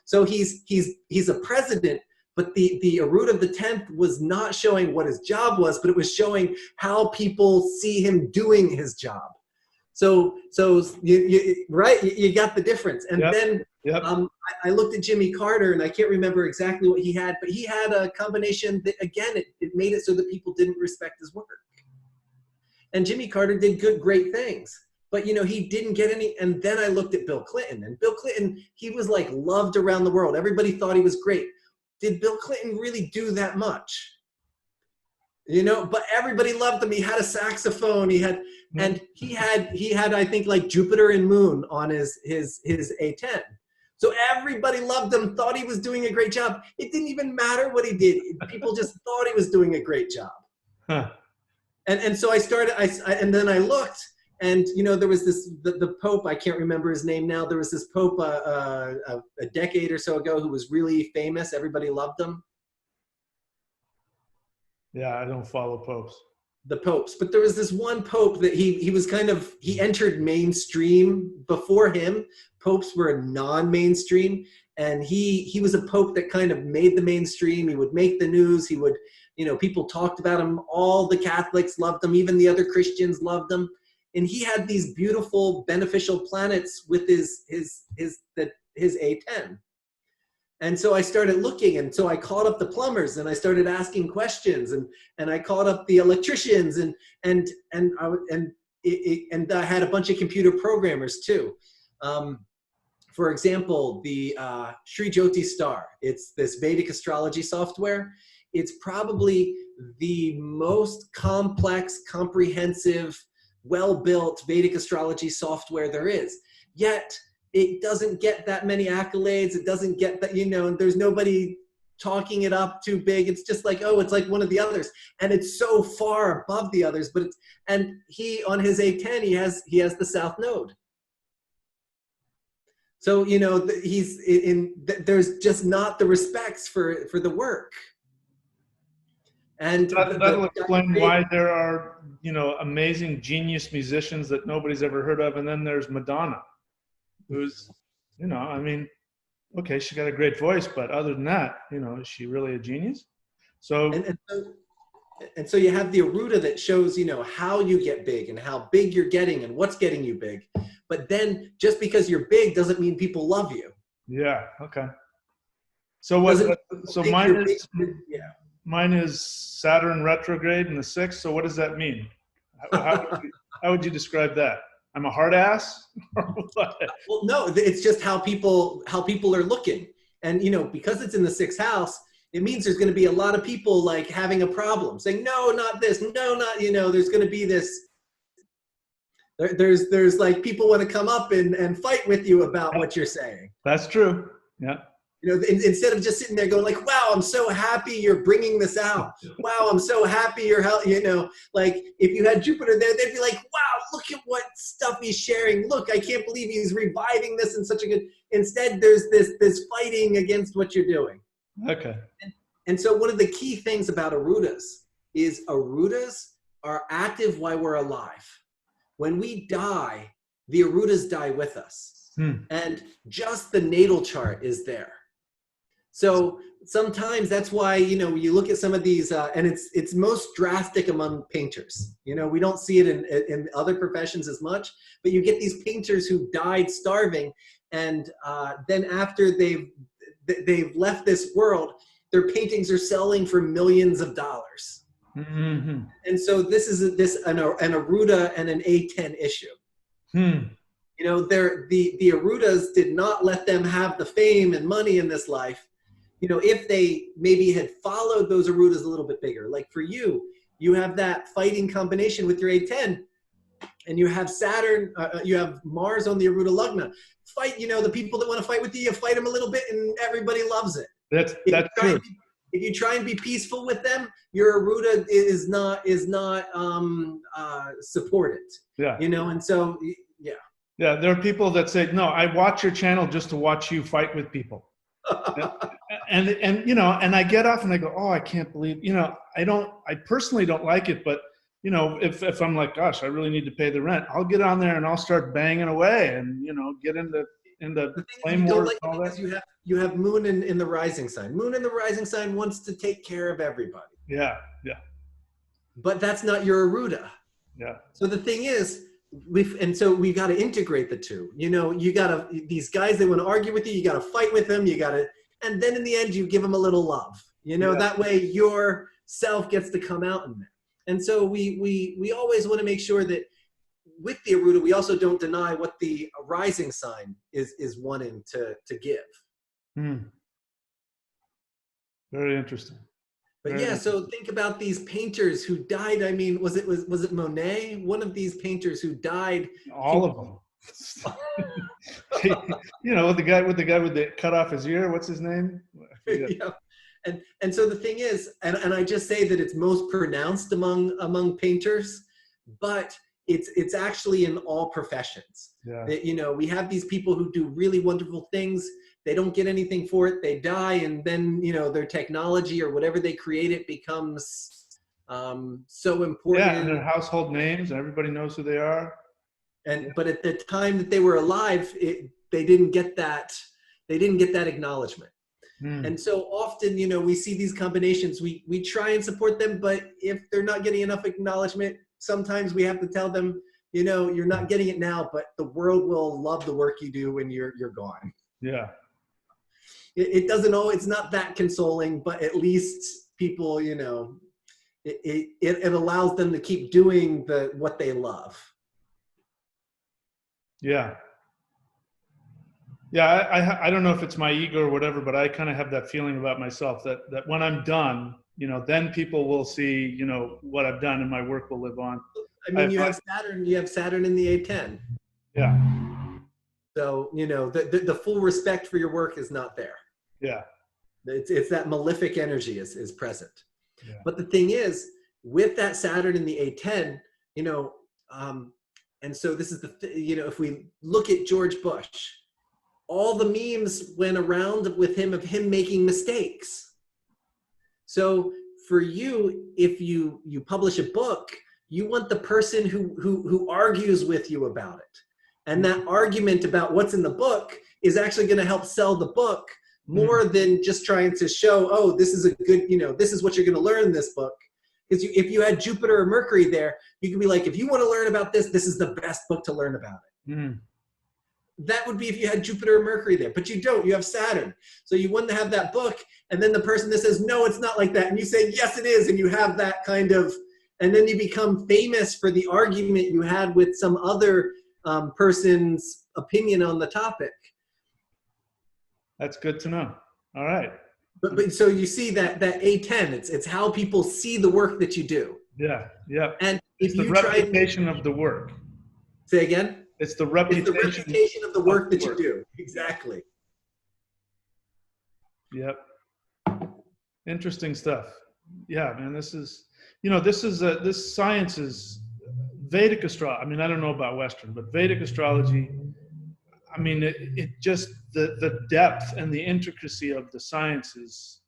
So he's a president, but the Aruda of the 10th was not showing what his job was, but it was showing how people see him doing his job. So you got the difference. And then I looked at Jimmy Carter, and I can't remember exactly what he had, but he had a combination that, again, it made it so that people didn't respect his work. And Jimmy Carter did great things. But, he didn't get any. And then I looked at Bill Clinton. And Bill Clinton, he was like loved around the world. Everybody thought he was great. Did Bill Clinton really do that much? But everybody loved him. He had a saxophone. And he had, I think, like Jupiter and Moon on his A10. So everybody loved him, thought he was doing a great job. It didn't even matter what he did. People just thought he was doing a great job. Huh. And so I started, and then I looked. And, there was the Pope, I can't remember his name now. There was this Pope a decade or so ago who was really famous. Everybody loved him. Yeah, I don't follow popes. The popes. But there was this one Pope that he was he entered mainstream. Before him, popes were non-mainstream. And he was a Pope that kind of made the mainstream. He would make the news. He would, people talked about him. All the Catholics loved him. Even the other Christians loved him. And he had these beautiful beneficial planets with his A10. And so I started looking, and so I called up the plumbers, and I started asking questions, and I called up the electricians, and I had a bunch of computer programmers too. For example, the Sri Jyoti Star. It's this Vedic astrology software. It's probably the most complex, comprehensive, well-built Vedic astrology software there is. Yet it doesn't get that many accolades. It doesn't get that, there's nobody talking it up too big. It's just like, oh, it's like one of the others. And it's so far above the others, and he, on his A10, he has the South Node. So, there's just not the respects for the work. And that'll explain why there are, amazing genius musicians that nobody's ever heard of. And then there's Madonna, who's, okay, she got a great voice, but other than that, is she really a genius? So, and so you have the Aruda that shows, how you get big and how big you're getting and what's getting you big. But then just because you're big doesn't mean people love you. Yeah. Okay. So mine is Saturn retrograde in the 6th. So what does that mean? How would you describe that? I'm a hard ass? Well, no, it's just how people are looking. And, because it's in the 6th house, it means there's going to be a lot of people like having a problem, saying, no, not this, no, not, there's going to be this. There's like people want to come up and fight with you about what you're saying. That's true. Yeah. Instead of just sitting there going like, wow, I'm so happy you're bringing this out. Wow, I'm so happy you're like if you had Jupiter there, they'd be like, wow, look at what stuff he's sharing. Look, I can't believe he's reviving this in such a good. Instead, there's this fighting against what you're doing. Okay. And so one of the key things about Arudas is Arudas are active while we're alive. When we die, the Arudas die with us. And just the natal chart is there. So sometimes that's why, you look at some of these, and it's most drastic among painters. We don't see it in other professions as much, but you get these painters who died starving, and then after they've left this world, their paintings are selling for millions of dollars. Mm-hmm. And so this is an Aruda and an A10 issue. The Arudas did not let them have the fame and money in this life. If they maybe had followed those Arudas a little bit bigger, like for you, you have that fighting combination with your A10, and you have Saturn, you have Mars on the Arudha Lagna. Fight, the people that want to fight with you fight them a little bit, and everybody loves it. That's true. If you try and be peaceful with them, your Aruda is not supported. Yeah. And so yeah. Yeah, there are people that say, no, I watch your channel just to watch you fight with people. and I get off and I go, oh, I can't believe, I personally don't like it, but if I'm like, gosh, I really need to pay the rent, I'll get on there and I'll start banging away and, get into flame wars and all that. You have Moon in the rising sign. Moon in the rising sign wants to take care of everybody. Yeah, yeah. But that's not your Aruda. Yeah. So the thing is, we've got to integrate the two. These guys, they want to argue with you. You got to fight with them. And then in the end, you give them a little love. That way your self gets to come out in there. And so we always want to make sure that with the Aruda, we also don't deny what the rising sign is wanting to give. Very interesting. But yeah, so think about these painters who died. I mean, was it Monet? One of these painters who died. All of them. With the guy with the cut off his ear. What's his name? Yeah. And so the thing is, and I just say that it's most pronounced among painters, but it's actually in all professions. Yeah. That, we have these people who do really wonderful things. They don't get anything for it. They die, and then their technology or whatever they created becomes so important. Yeah, and their household names, and everybody knows who they are. But at the time that they were alive, they didn't get that. They didn't get that acknowledgement. And so often, we see these combinations. We try and support them, but if they're not getting enough acknowledgement, sometimes we have to tell them, you're not getting it now, but the world will love the work you do when you're gone. Yeah. It doesn't always, it's not that consoling, but at least people, it allows them to keep doing what they love. Yeah. Yeah. I don't know if it's my ego or whatever, but I kind of have that feeling about myself that when I'm done, then people will see, what I've done and my work will live on. I mean, you have Saturn in the A10. Yeah. So, the full respect for your work is not there. Yeah. It's that malefic energy is present. Yeah. But the thing is, with that Saturn in the A10, and so this is if we look at George Bush, all the memes went around with him of him making mistakes. So for you, if you publish a book, you want the person who argues with you about it. And that argument about what's in the book is actually going to help sell the book more than just trying to show, oh, this is a good, this is what you're going to learn in this book. Because if you had Jupiter or Mercury there, you can be like, if you want to learn about this, this is the best book to learn about it. That would be if you had Jupiter or Mercury there, but you don't, you have Saturn. So you want to have that book, and then the person that says, no, it's not like that, and you say, yes, it is, and you have that kind of, and then you become famous for the argument you had with some other person's opinion on the topic. That's good to know. All right. But so you see that A10, it's how people see the work that you do. Yeah, yeah. And it's the reputation of the work. Say again? It's the reputation of the work that you do. Exactly. Yep. Interesting stuff. Yeah, man, this science is Vedic astrology. I mean, I don't know about Western, but Vedic astrology, I mean, it just, the depth and the intricacy of the sciences.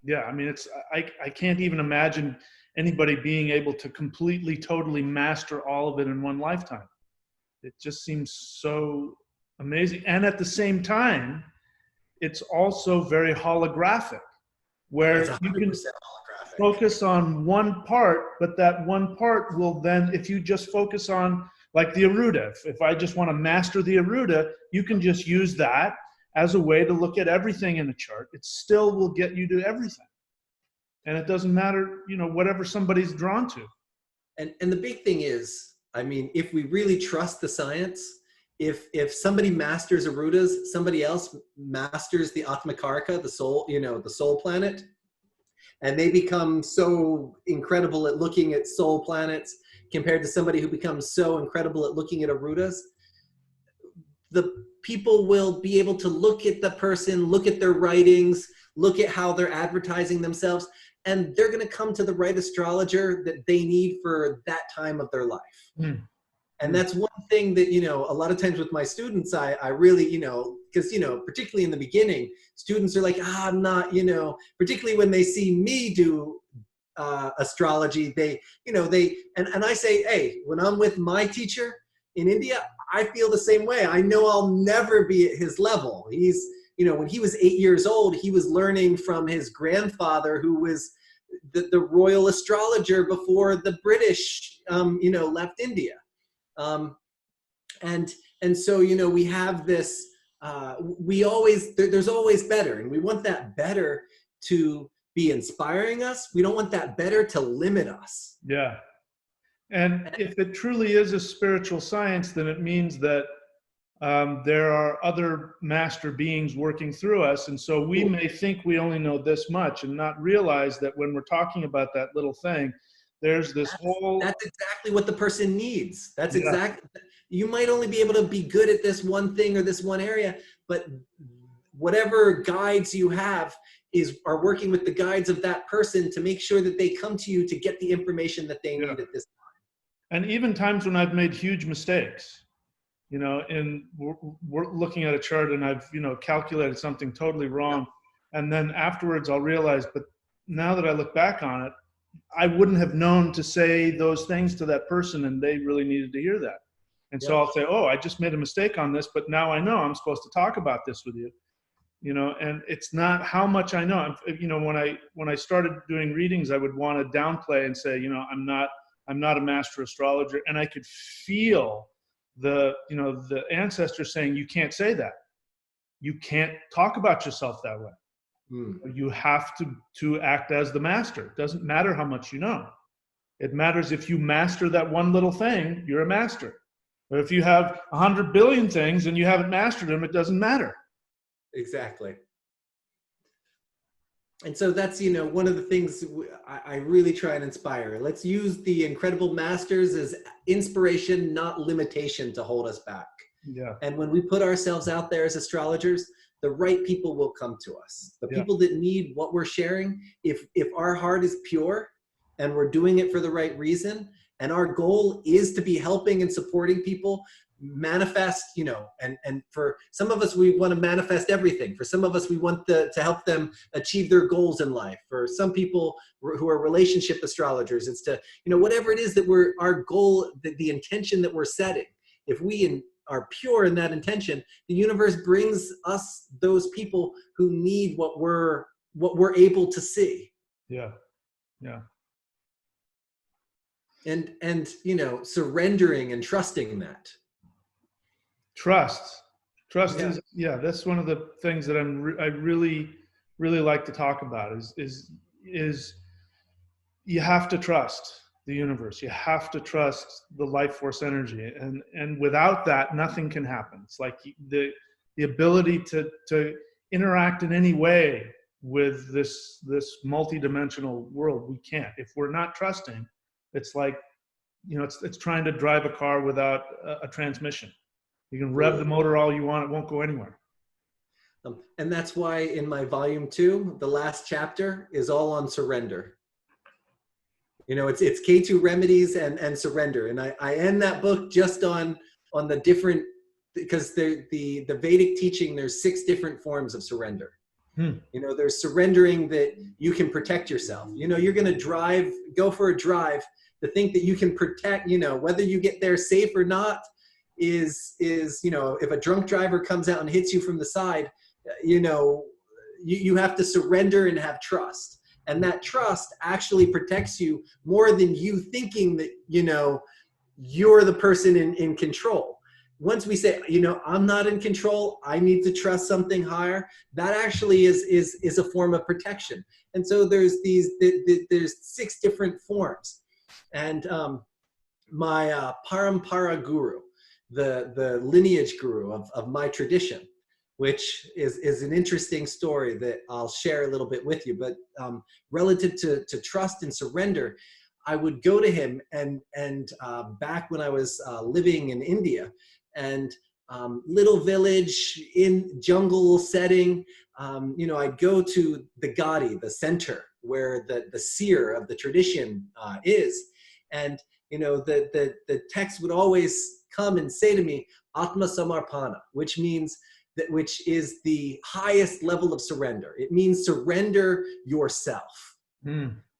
Yeah, I mean, I can't even imagine anybody being able to completely, totally master all of it in one lifetime. It just seems so amazing. And at the same time, it's also very holographic, where you can focus on one part, but that one part will then, if you just focus on, like the Aruda, if I just want to master the Aruda, you can just use that as a way to look at everything in a chart. It still will get you to everything. And it doesn't matter, whatever somebody's drawn to. And the big thing is, I mean, if we really trust the science, if somebody masters Arudas, somebody else masters the Atmakarika, the soul, the soul planet, and they become so incredible at looking at soul planets compared to somebody who becomes so incredible at looking at Arudas, the people will be able to look at the person, look at their writings, look at how they're advertising themselves, and they're going to come to the right astrologer that they need for that time of their life. And that's one thing that, a lot of times with my students, I really, because, particularly in the beginning, students are like, I'm not, particularly when they see me do astrology, and I say, hey, when I'm with my teacher in India, I feel the same way. I know I'll never be at his level. He's, when he was 8 years old, he was learning from his grandfather, who was the royal astrologer before the British, left India. And so, we have this, there's always better, and we want that better to be inspiring us. We don't want that better to limit us. Yeah. And if it truly is a spiritual science, then it means that there are other master beings working through us. And so we may think we only know this much and not realize that when we're talking about that little thing, there's this whole... That's exactly what the person needs. That's exactly... You might only be able to be good at this one thing or this one area, but whatever guides you have are working with the guides of that person to make sure that they come to you to get the information that they need at this time. And even times when I've made huge mistakes, and we're looking at a chart and I've, calculated something totally wrong. And then afterwards I'll realize, but now that I look back on it, I wouldn't have known to say those things to that person, and they really needed to hear that. And so I'll say, oh, I just made a mistake on this, but now I know I'm supposed to talk about this with you, and it's not how much I know. When I started doing readings, I would want to downplay and say, I'm not a master astrologer. And I could feel the ancestors saying, you can't say that. You can't talk about yourself that way. You have to act as the master. It doesn't matter how much you know. It matters if you master that one little thing, you're a master. But if you have 100 billion things and you haven't mastered them, it doesn't matter. Exactly. And so that's, one of the things I really try and inspire. Let's use the incredible masters as inspiration, not limitation, to hold us back. Yeah. And when we put ourselves out there as astrologers, the right people will come to us. The Yeah. people that need what we're sharing, if our heart is pure and we're doing it for the right reason, and our goal is to be helping and supporting people manifest, and for some of us, we want to manifest everything. For some of us, we want to help them achieve their goals in life. For some people who are relationship astrologers, it's to, whatever it is that our goal, the intention that we're setting. If we are pure in that intention, the universe brings us those people who need what we're able to see. Yeah. Yeah. And surrendering and trusting that. Trust Yeah. is, that's one of the things that I really like to talk about is you have to trust the universe. You have to trust the life force energy, and without that, nothing can happen. It's like the ability to interact in any way with this multidimensional world. We can't if we're not trusting. It's like, it's trying to drive a car without a transmission. You can rev the motor all you want, it won't go anywhere. And that's why in my volume 2, the last chapter is all on surrender. It's K2 remedies and surrender. And I end that book just on the different, because the Vedic teaching, there's 6 different forms of surrender. There's surrendering that you can protect yourself. You're going to go for a drive to think that you can protect, whether you get there safe or not is, if a drunk driver comes out and hits you from the side, you have to surrender and have trust. And that trust actually protects you more than you thinking that, you're the person in control. Once we say, I'm not in control, I need to trust something higher, that actually is a form of protection. And so there's 6 different forms. And my Parampara guru, the lineage guru of my tradition, which is an interesting story that I'll share a little bit with you. But relative to trust and surrender, I would go to him and back when I was living in India, and little village in jungle setting, I'd go to the Gadi, the center where the seer of the tradition is. And the text would always come and say to me, Atma Samarpana, which is the highest level of surrender. It means surrender yourself.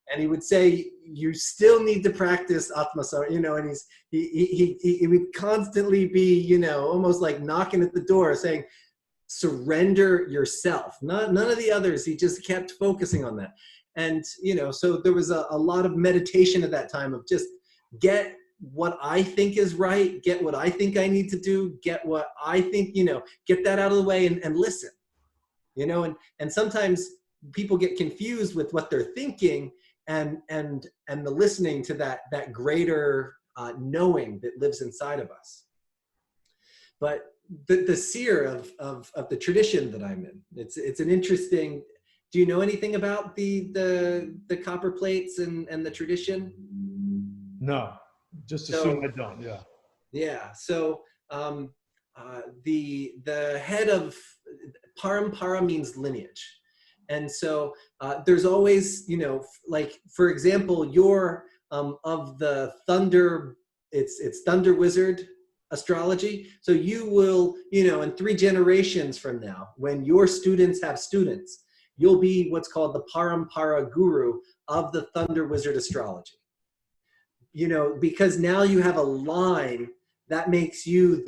And he would say, you still need to practice Atma, and he would constantly be, almost like knocking at the door saying, surrender yourself, none of the others. He just kept focusing on that. And, so there was a lot of meditation at that time of just get what I think is right, get what I think I need to do, get what I think, get that out of the way and listen, and sometimes people get confused with what they're thinking and the listening to that greater knowing that lives inside of us. But the seer of the tradition that I'm in, it's an interesting. Do you know anything about the copper plates and the tradition? No, just assume I don't. Yeah. Yeah. So the head of Parampara means lineage. And so there's always, like, for example, you're of the thunder, it's thunder wizard astrology. So you will, in 3 generations from now, when your students have students, you'll be what's called the Parampara guru of the thunder wizard astrology. Because now you have a line that makes you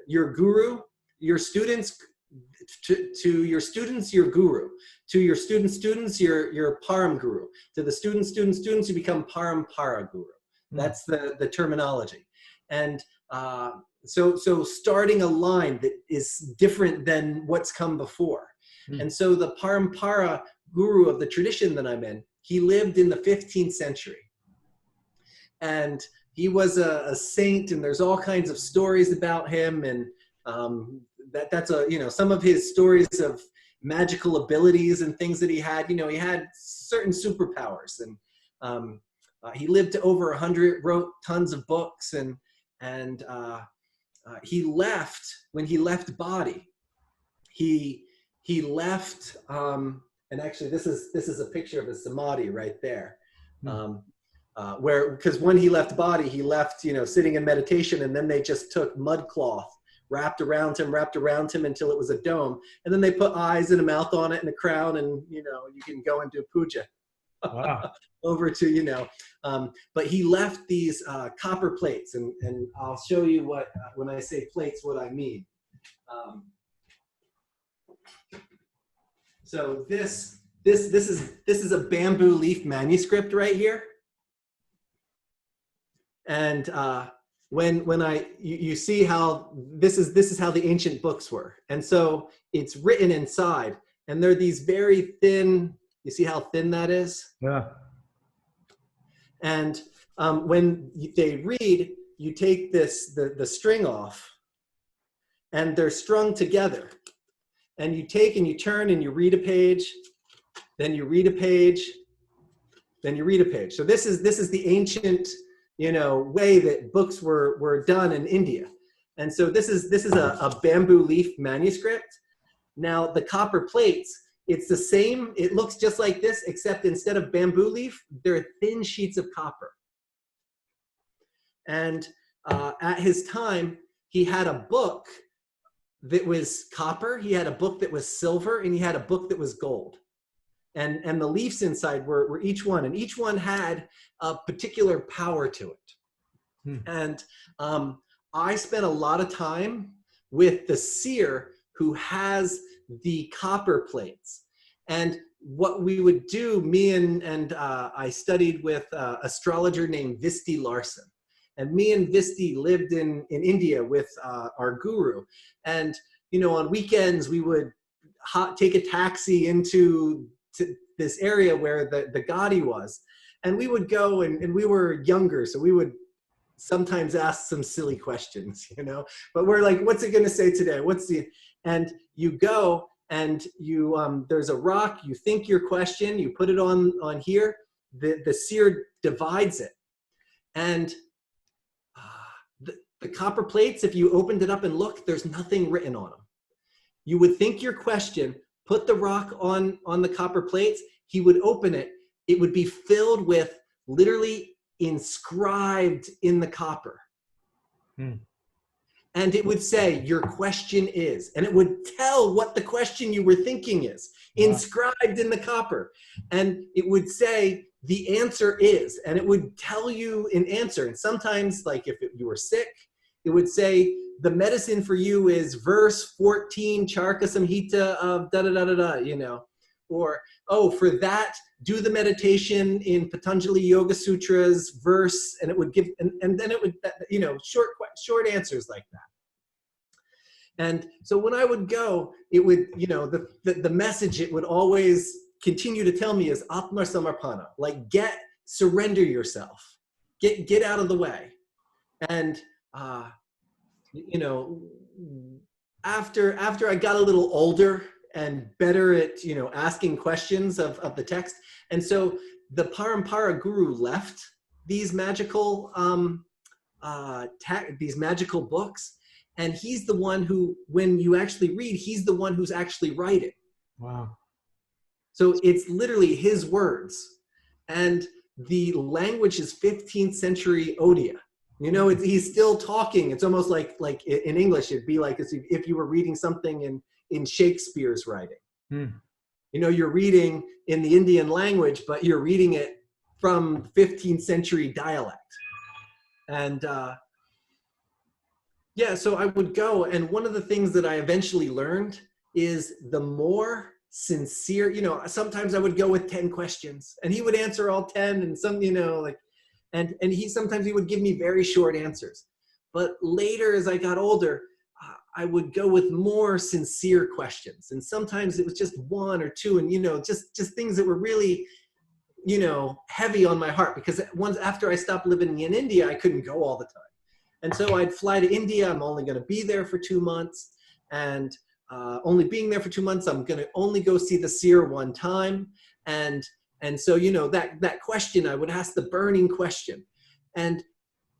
your guru, your students, to your students, your guru, to your students, your param guru, to the students, you become parampara guru. That's the terminology. And so starting a line that is different than what's come before. And so the parampara guru of the tradition that I'm in, he lived in the 15th century. And he was a saint, and there's all kinds of stories about him. And that's some of his stories of magical abilities and things that he had. You know, he had certain superpowers, and he lived to over 100, wrote tons of books, and he left, when he left body, he left, and actually this is a picture of his samadhi right there. Because when he left body, he left, you know, sitting in meditation, and then they just took mud cloth, wrapped around him until it was a dome, and then they put eyes and a mouth on it and a crown, and, you know, you can go and do puja. Wow. Over to, you know, but he left these copper plates, and I'll show you what, when I say plates, what I mean. So this is a bamboo leaf manuscript right here. And when you see how this is how the ancient books were. And so it's written inside, and they're these very thin, you see how thin that is? Yeah. And when they read, you take the string off, and they're strung together. And you take and you turn and you read a page, then you read a page, then you read a page. So this is the ancient, you know, way that books were done in India. And so this is a bamboo leaf manuscript. Now the copper plates, it's the same, it looks just like this, except instead of bamboo leaf, they're thin sheets of copper. And at his time, he had a book that was copper, he had a book that was silver, and he had a book that was gold. And the leaves inside were each one, and each one had a particular power to it. And I spent a lot of time with the seer who has the copper plates. And what we would do, me and I studied with an astrologer named Visti Larson. And me and Visti lived in India with our guru. And, you know, on weekends, we would take a taxi into this area where the Gadi was. And we would go, and we were younger, so we would sometimes ask some silly questions, you know. But we're like, what's it going to say today? And you go, and you there's a rock, you think your question, you put it on here, the seer divides it. And the copper plates, if you opened it up and looked, there's nothing written on them. You would think your question, put the rock on the copper plates, he would open it, it would be filled with literally inscribed in the copper. And it would say, your question is, and it would tell what the question you were thinking is, inscribed in the copper. And it would say, the answer is, and it would tell you an answer. And sometimes, like if you were sick, it would say, the medicine for you is verse 14, Charka Samhita of da-da-da-da-da, you know. Or, oh, for that, do the meditation in Patanjali Yoga Sutras verse, and it would give, and then it would, you know, short answers like that. And so when I would go, it would, you know, the message it would always continue to tell me is Atma Samarpana, like surrender yourself, get out of the way. And, you know, after I got a little older and better at, you know, asking questions of the text. And so the Parampara guru left these magical, these magical books. And he's the one who, when you actually read, he's the one who's actually writing. Wow. So it's literally his words. And the language is 15th century Odia. You know, he's still talking. It's almost like in English, it'd be like as if you were reading something in Shakespeare's writing. You know, you're reading in the Indian language, but you're reading it from 15th century dialect. And yeah, so I would go. And one of the things that I eventually learned is the more sincere, you know, sometimes I would go with 10 questions and he would answer all 10, and some, you know, like, and sometimes he would give me very short answers. But later, as I got older, I would go with more sincere questions. And sometimes it was just one or two, and, you know, just things that were really, you know, heavy on my heart, because once after I stopped living in India, I couldn't go all the time. And so I'd fly to India. I'm only going to be there for 2 months. And only being there for 2 months. I'm going to only go see the seer one time. And so, you know, that question, I would ask the burning question. And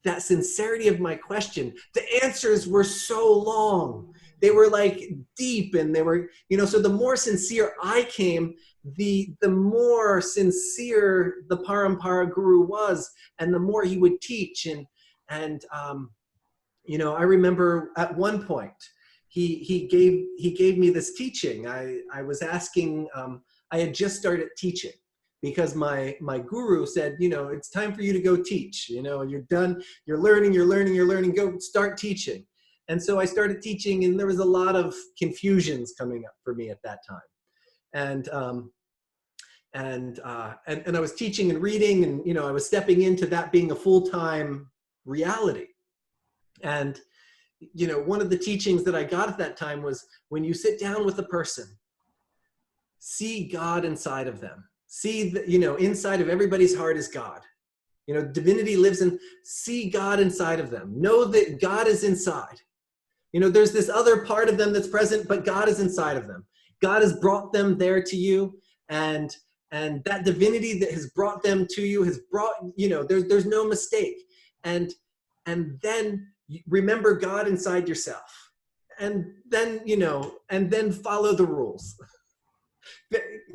that sincerity of my question, the answers were so long. They were like deep, and they were, you know, so the more sincere I came, the more sincere the Parampara Guru was, and the more he would teach. And you know, I remember at one point, he gave me this teaching. I was asking, I had just started teaching, because my guru said, you know, it's time for you to go teach. You know, you're done, you're learning, go start teaching. And so I started teaching, and there was a lot of confusions coming up for me at that time. And I was teaching and reading, and, you know, I was stepping into that being a full-time reality. And, you know, one of the teachings that I got at that time was, when you sit down with a person, see God inside of them. See that, you know, inside of everybody's heart is God. You know, divinity lives in, see God inside of them. Know that God is inside. You know, there's this other part of them that's present, but God is inside of them. God has brought them there to you, and that divinity that has brought them to you has brought, you know, there's no mistake. And then remember God inside yourself. And then, you know, and then follow the rules.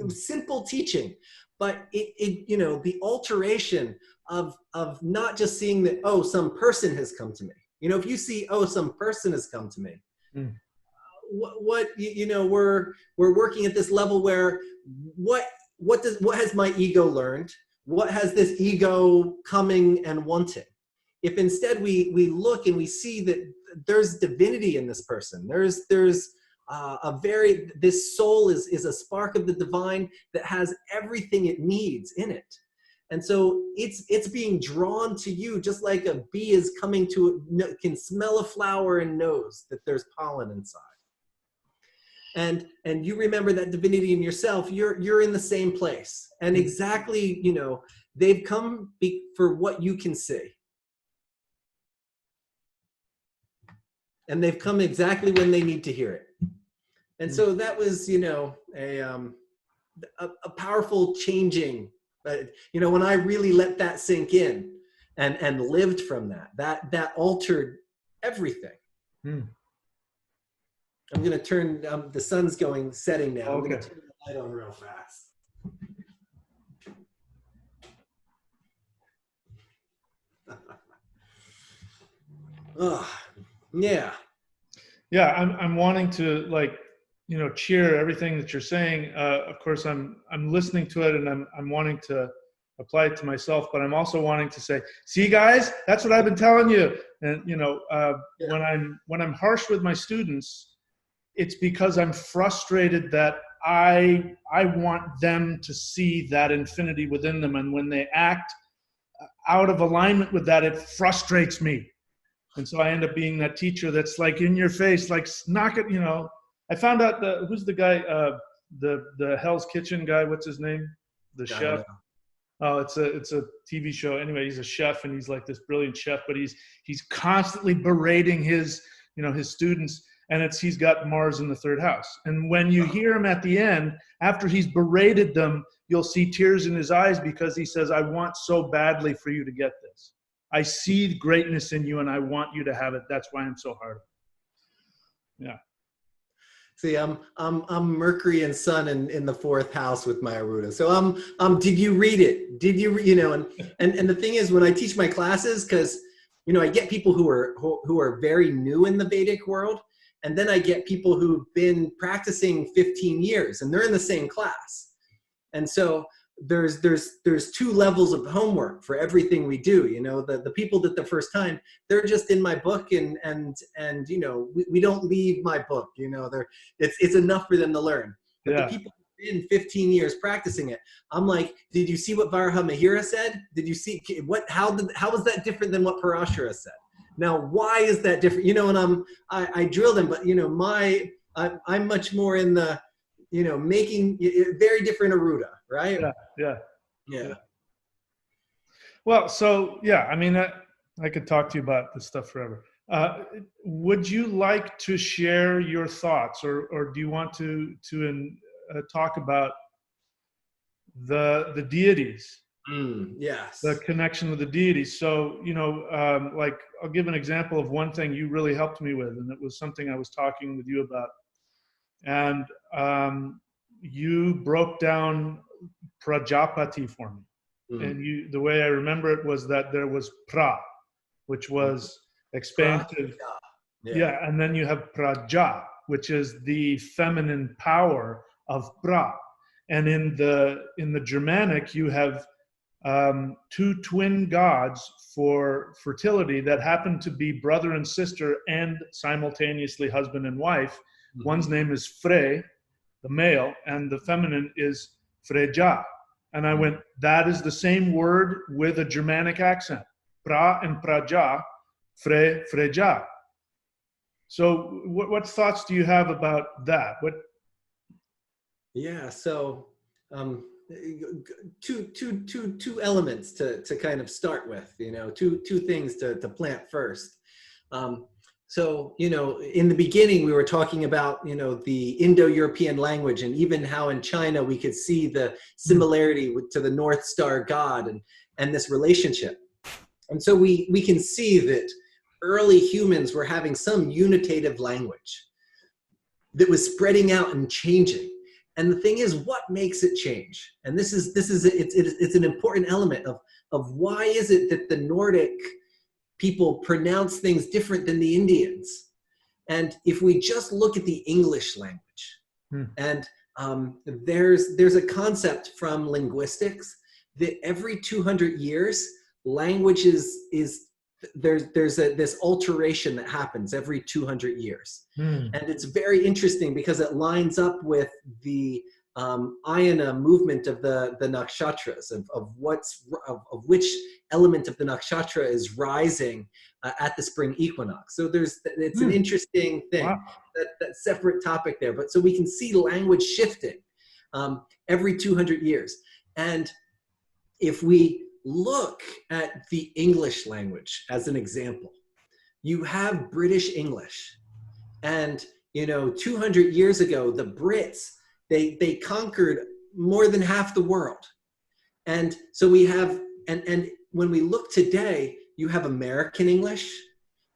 Simple teaching, but it you know, the alteration of not just seeing that, oh, some person has come to me. You know, if you see, oh, some person has come to me, what you know, we're working at this level where what has my ego learned? What has this ego coming and wanting? If instead we look and we see that there's divinity in this person, there's this soul is a spark of the divine that has everything it needs in it. And so it's being drawn to you, just like a bee is coming to, can smell a flower and knows that there's pollen inside. And you remember that divinity in yourself, you're in the same place. And exactly, you know, they've come for what you can see. And they've come exactly when they need to hear it. And so that was, you know, a powerful changing. You know, when I really let that sink in and lived from that altered everything. I'm going to turn, the sun's setting now. Okay. I'm going to turn the light on real fast. Oh, yeah. Yeah, I'm wanting to, like, you know, cheer everything that you're saying. Of course, I'm listening to it, and I'm wanting to apply it to myself, but I'm also wanting to say, see, guys, that's what I've been telling you. And, you know, when I'm harsh with my students, it's because I'm frustrated that I want them to see that infinity within them, and when they act out of alignment with that, it frustrates me. And so I end up being that teacher that's like in your face, like knock it, you know. I found out who's the guy, the Hell's Kitchen guy, what's his name? The chef. Oh, it's a TV show. Anyway, he's a chef, and he's like this brilliant chef, but he's constantly berating his students, and he's got Mars in the third house. And when you hear him at the end, after he's berated them, you'll see tears in his eyes, because he says, I want so badly for you to get this. I see greatness in you, and I want you to have it. That's why I'm so hard. Yeah. See, I'm Mercury and Sun in the fourth house with my Aruda. So did you read it? Did you, you know, and the thing is, when I teach my classes, because, you know, I get people who are very new in the Vedic world, and then I get people who've been practicing 15 years, and they're in the same class. And so there's two levels of homework for everything we do. You know, the people that the first time, they're just in my book, and you know, we don't leave my book, you know, it's enough for them to learn. But the people who've been 15 years practicing it, I'm like, did you see what Varaha Mihira said? Did you see how was that different than what Parashara said? Now, why is that different? You know, and I drill them, but, you know, I'm much more in the, you know, making very different Aruda, right? Yeah. Well, so yeah, I mean, I could talk to you about this stuff forever. Uh, would you like to share your thoughts, or do you want to talk about the deities, the Yes. connection with the deities? So, like, I'll give an example of one thing you really helped me with, and it was something I was talking with you about. And you broke down Prajapati for me. Mm. And the way I remember it was that there was pra, which was expansive. Yeah. Yeah, and then you have praja, which is the feminine power of pra. And in the Germanic, you have two twin gods for fertility that happen to be brother and sister and simultaneously husband and wife. Mm-hmm. One's name is Frey, the male, and the feminine is Freja. And I went, that is the same word with a Germanic accent. Pra and praja, Frey, Freja. So what thoughts do you have about that? Yeah, so two elements to kind of start with, two things to plant first. So, in the beginning, we were talking about, the Indo-European language, and even how in China we could see the similarity to the North Star God and this relationship. And so we can see that early humans were having some unitative language that was spreading out and changing. And the thing is, what makes it change? And it's an important element of why is it that the Nordic people pronounce things different than the Indians? And if we just look at the English language, and there's a concept from linguistics that every 200 years, language there's this alteration that happens every 200 years. And it's very interesting because it lines up with the Ayana movement of the nakshatras, of which element of the nakshatra is rising at the spring equinox. So it's an interesting thing. Wow. That separate topic there. But so we can see language shifting every 200 years. And if we look at the English language as an example, you have British English. And, 200 years ago, the Brits, they conquered more than half the world. And so we have, and when we look today, you have American English,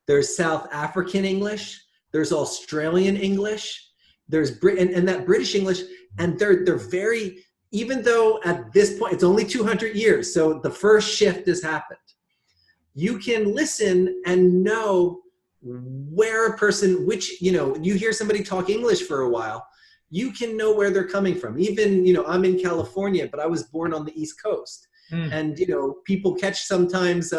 there's South African English, there's Australian English, there's and that British English, and they're very, even though at this point, it's only 200 years, so the first shift has happened. You can listen and know where a person, you hear somebody talk English for a while, you can know where they're coming from. Even, I'm in California, but I was born on the East Coast. And, people catch sometimes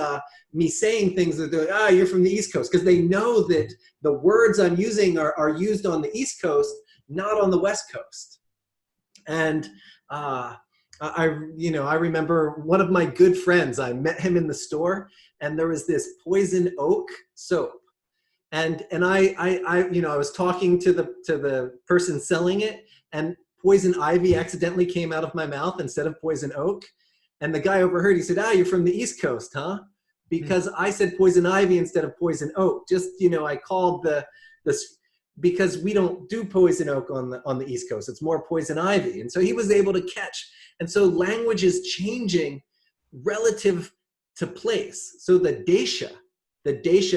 me saying things that they're like, you're from the East Coast, because they know that the words I'm using are used on the East Coast, not on the West Coast. And I remember one of my good friends, I met him in the store, and there was this poison oak soap. And I was talking to the person selling it, and poison ivy accidentally came out of my mouth instead of poison oak. And the guy overheard, he said, you're from the East Coast, huh? Because I said poison ivy instead of poison oak. Just, I called because we don't do poison oak on the East Coast. It's more poison ivy. And so he was able to catch. And so language is changing relative to place. So the desha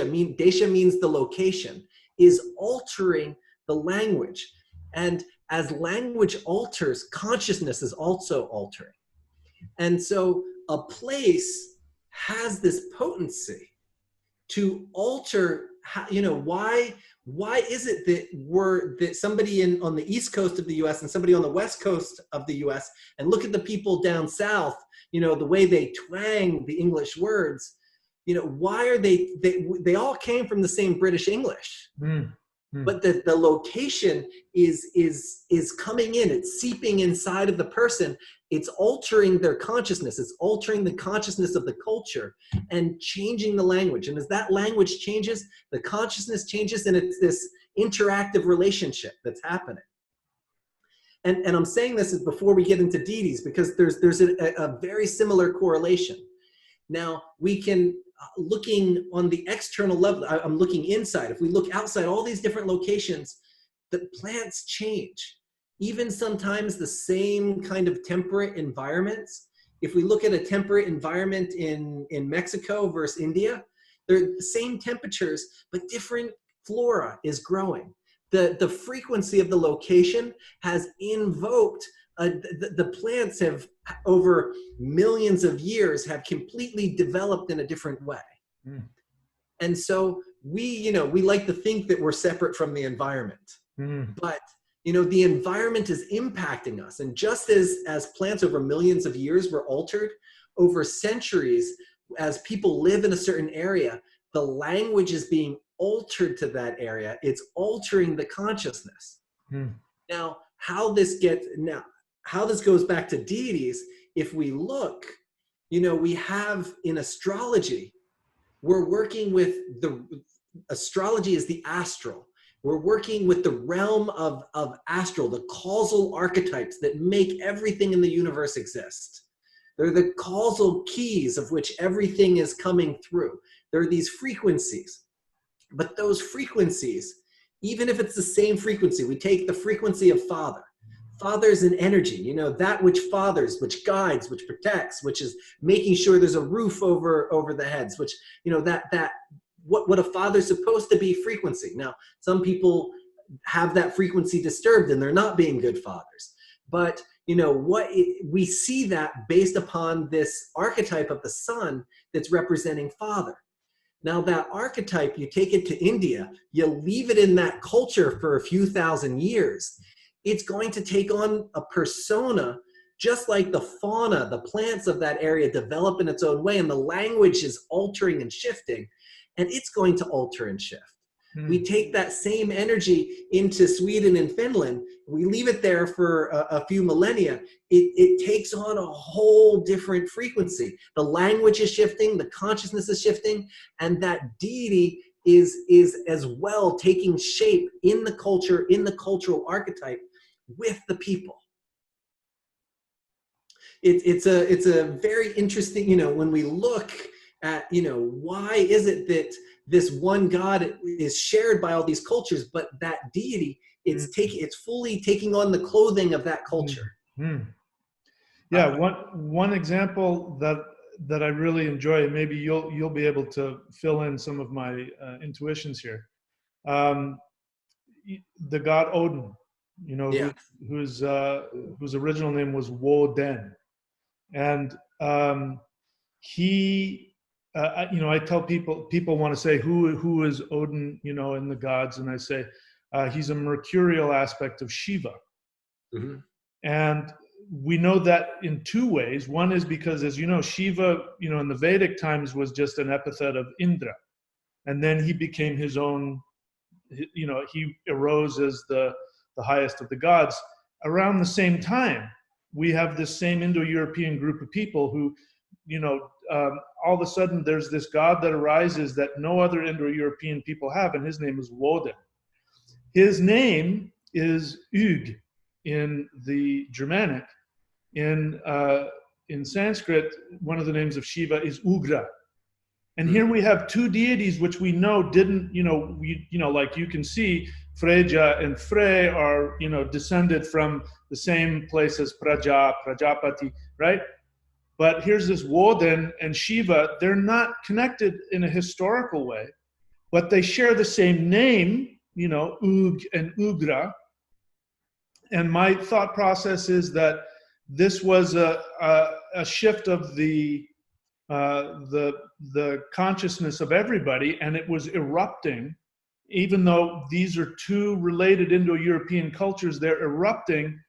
means the location, is altering the language. And as language alters, consciousness is also altering. And so a place has this potency to alter, why is it that somebody on the East Coast of the US and somebody on the West Coast of the US, and look at the people down South, the way they twang the English words, why are they all came from the same British English, but the location is coming in, it's seeping inside of the person. It's altering their consciousness. It's altering the consciousness of the culture and changing the language. And as that language changes, the consciousness changes, and it's this interactive relationship that's happening. And I'm saying this is before we get into deities, because there's a very similar correlation. Now, we can looking on the external level, I'm looking inside. If we look outside all these different locations, the plants change. Even sometimes the same kind of temperate environments. If we look at a temperate environment in Mexico versus India, they're the same temperatures, but different flora is growing. The frequency of the location has invoked, the plants have, over millions of years, have completely developed in a different way. Mm. And so we like to think that we're separate from the environment. Mm. But the environment is impacting us. And just as plants over millions of years were altered, over centuries, as people live in a certain area, the language is being altered to that area. It's altering the consciousness. Now, how this goes back to deities, if we look, we have in astrology, we're working with astrology is the astral. We're working with the realm of astral, the causal archetypes that make everything in the universe exist. They're the causal keys of which everything is coming through. There are these frequencies. But those frequencies, even if it's the same frequency, we take the frequency of father. Father is an energy, that which fathers, which guides, which protects, which is making sure there's a roof over the heads, which, what a father's supposed to be frequency. Now, some people have that frequency disturbed and they're not being good fathers. But, we see that based upon this archetype of the sun that's representing father. Now that archetype, you take it to India, you leave it in that culture for a few thousand years, it's going to take on a persona, just like the fauna, the plants of that area develop in its own way, and the language is altering and shifting, and it's going to alter and shift. We take that same energy into Sweden and Finland, we leave it there for a few millennia, it takes on a whole different frequency. The language is shifting, the consciousness is shifting, and that deity is as well taking shape in the culture, in the cultural archetype with the people. It's a very interesting, when we look at, why is it that this one God is shared by all these cultures, but that deity, it's fully taking on the clothing of that culture. Yeah, one example that I really enjoy, and maybe you'll be able to fill in some of my intuitions here. The god Odin, whose original name was Woden, and he. I tell people want to say who is Odin, in the gods, and I say he's a mercurial aspect of Shiva. Mm-hmm. And we know that in two ways. One is because, as you know, Shiva, in the Vedic times was just an epithet of Indra, and then he became his own. He arose as the highest of the gods. Around the same time, we have this same Indo-European group of people who, all of a sudden there's this god that arises that no other Indo-European people have, and his name is Woden. His name is Ug in the Germanic. In Sanskrit, one of the names of Shiva is Ugra. And here we have two deities which we know didn't, like you can see, Freja and Frey are, descended from the same place as Prajapati, right? But here's this Woden and Shiva, they're not connected in a historical way, but they share the same name, Ug and Ugra. And my thought process is that this was a shift of the consciousness of everybody, and it was erupting. Even though these are two related Indo-European cultures, they're erupting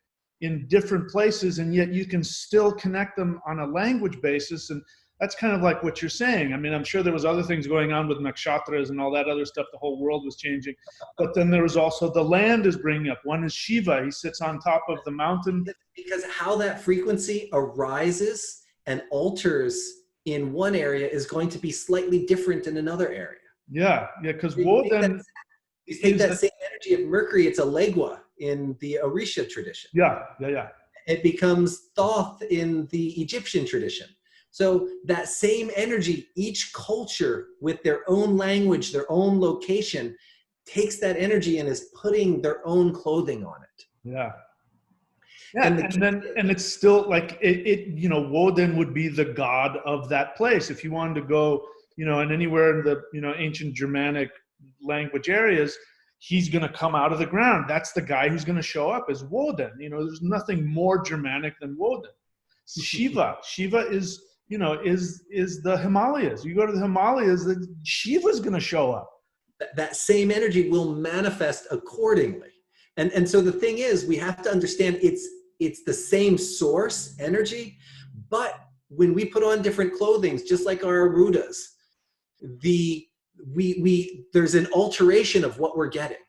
in different places, and yet you can still connect them on a language basis. And that's kind of like what you're saying. I mean, I'm sure there was other things going on with nakshatras and all that other stuff. The whole world was changing. But then there was also the land is bringing up. One is Shiva. He sits on top of the mountain. Because how that frequency arises and alters in one area is going to be slightly different in another area. Yeah, because Woden... You take that same energy of Mercury, it's a Legua in the Orisha tradition. Yeah. It becomes Thoth in the Egyptian tradition. So that same energy, each culture with their own language, their own location, takes that energy and is putting their own clothing on it. Yeah. Yeah, and it's still like you know, Woden would be the god of that place. If you wanted to go, you know, and anywhere in the, you know, ancient Germanic language areas, he's going to come out of the ground. That's the guy who's going to show up as Woden. You know, there's nothing more Germanic than Woden. Shiva is, you know, is the Himalayas. You go to the Himalayas, Shiva's going to show up. That same energy will manifest accordingly. And so the thing is, we have to understand it's the same source energy, but when we put on different clothings, just like our Arudas, there's an alteration of what we're getting.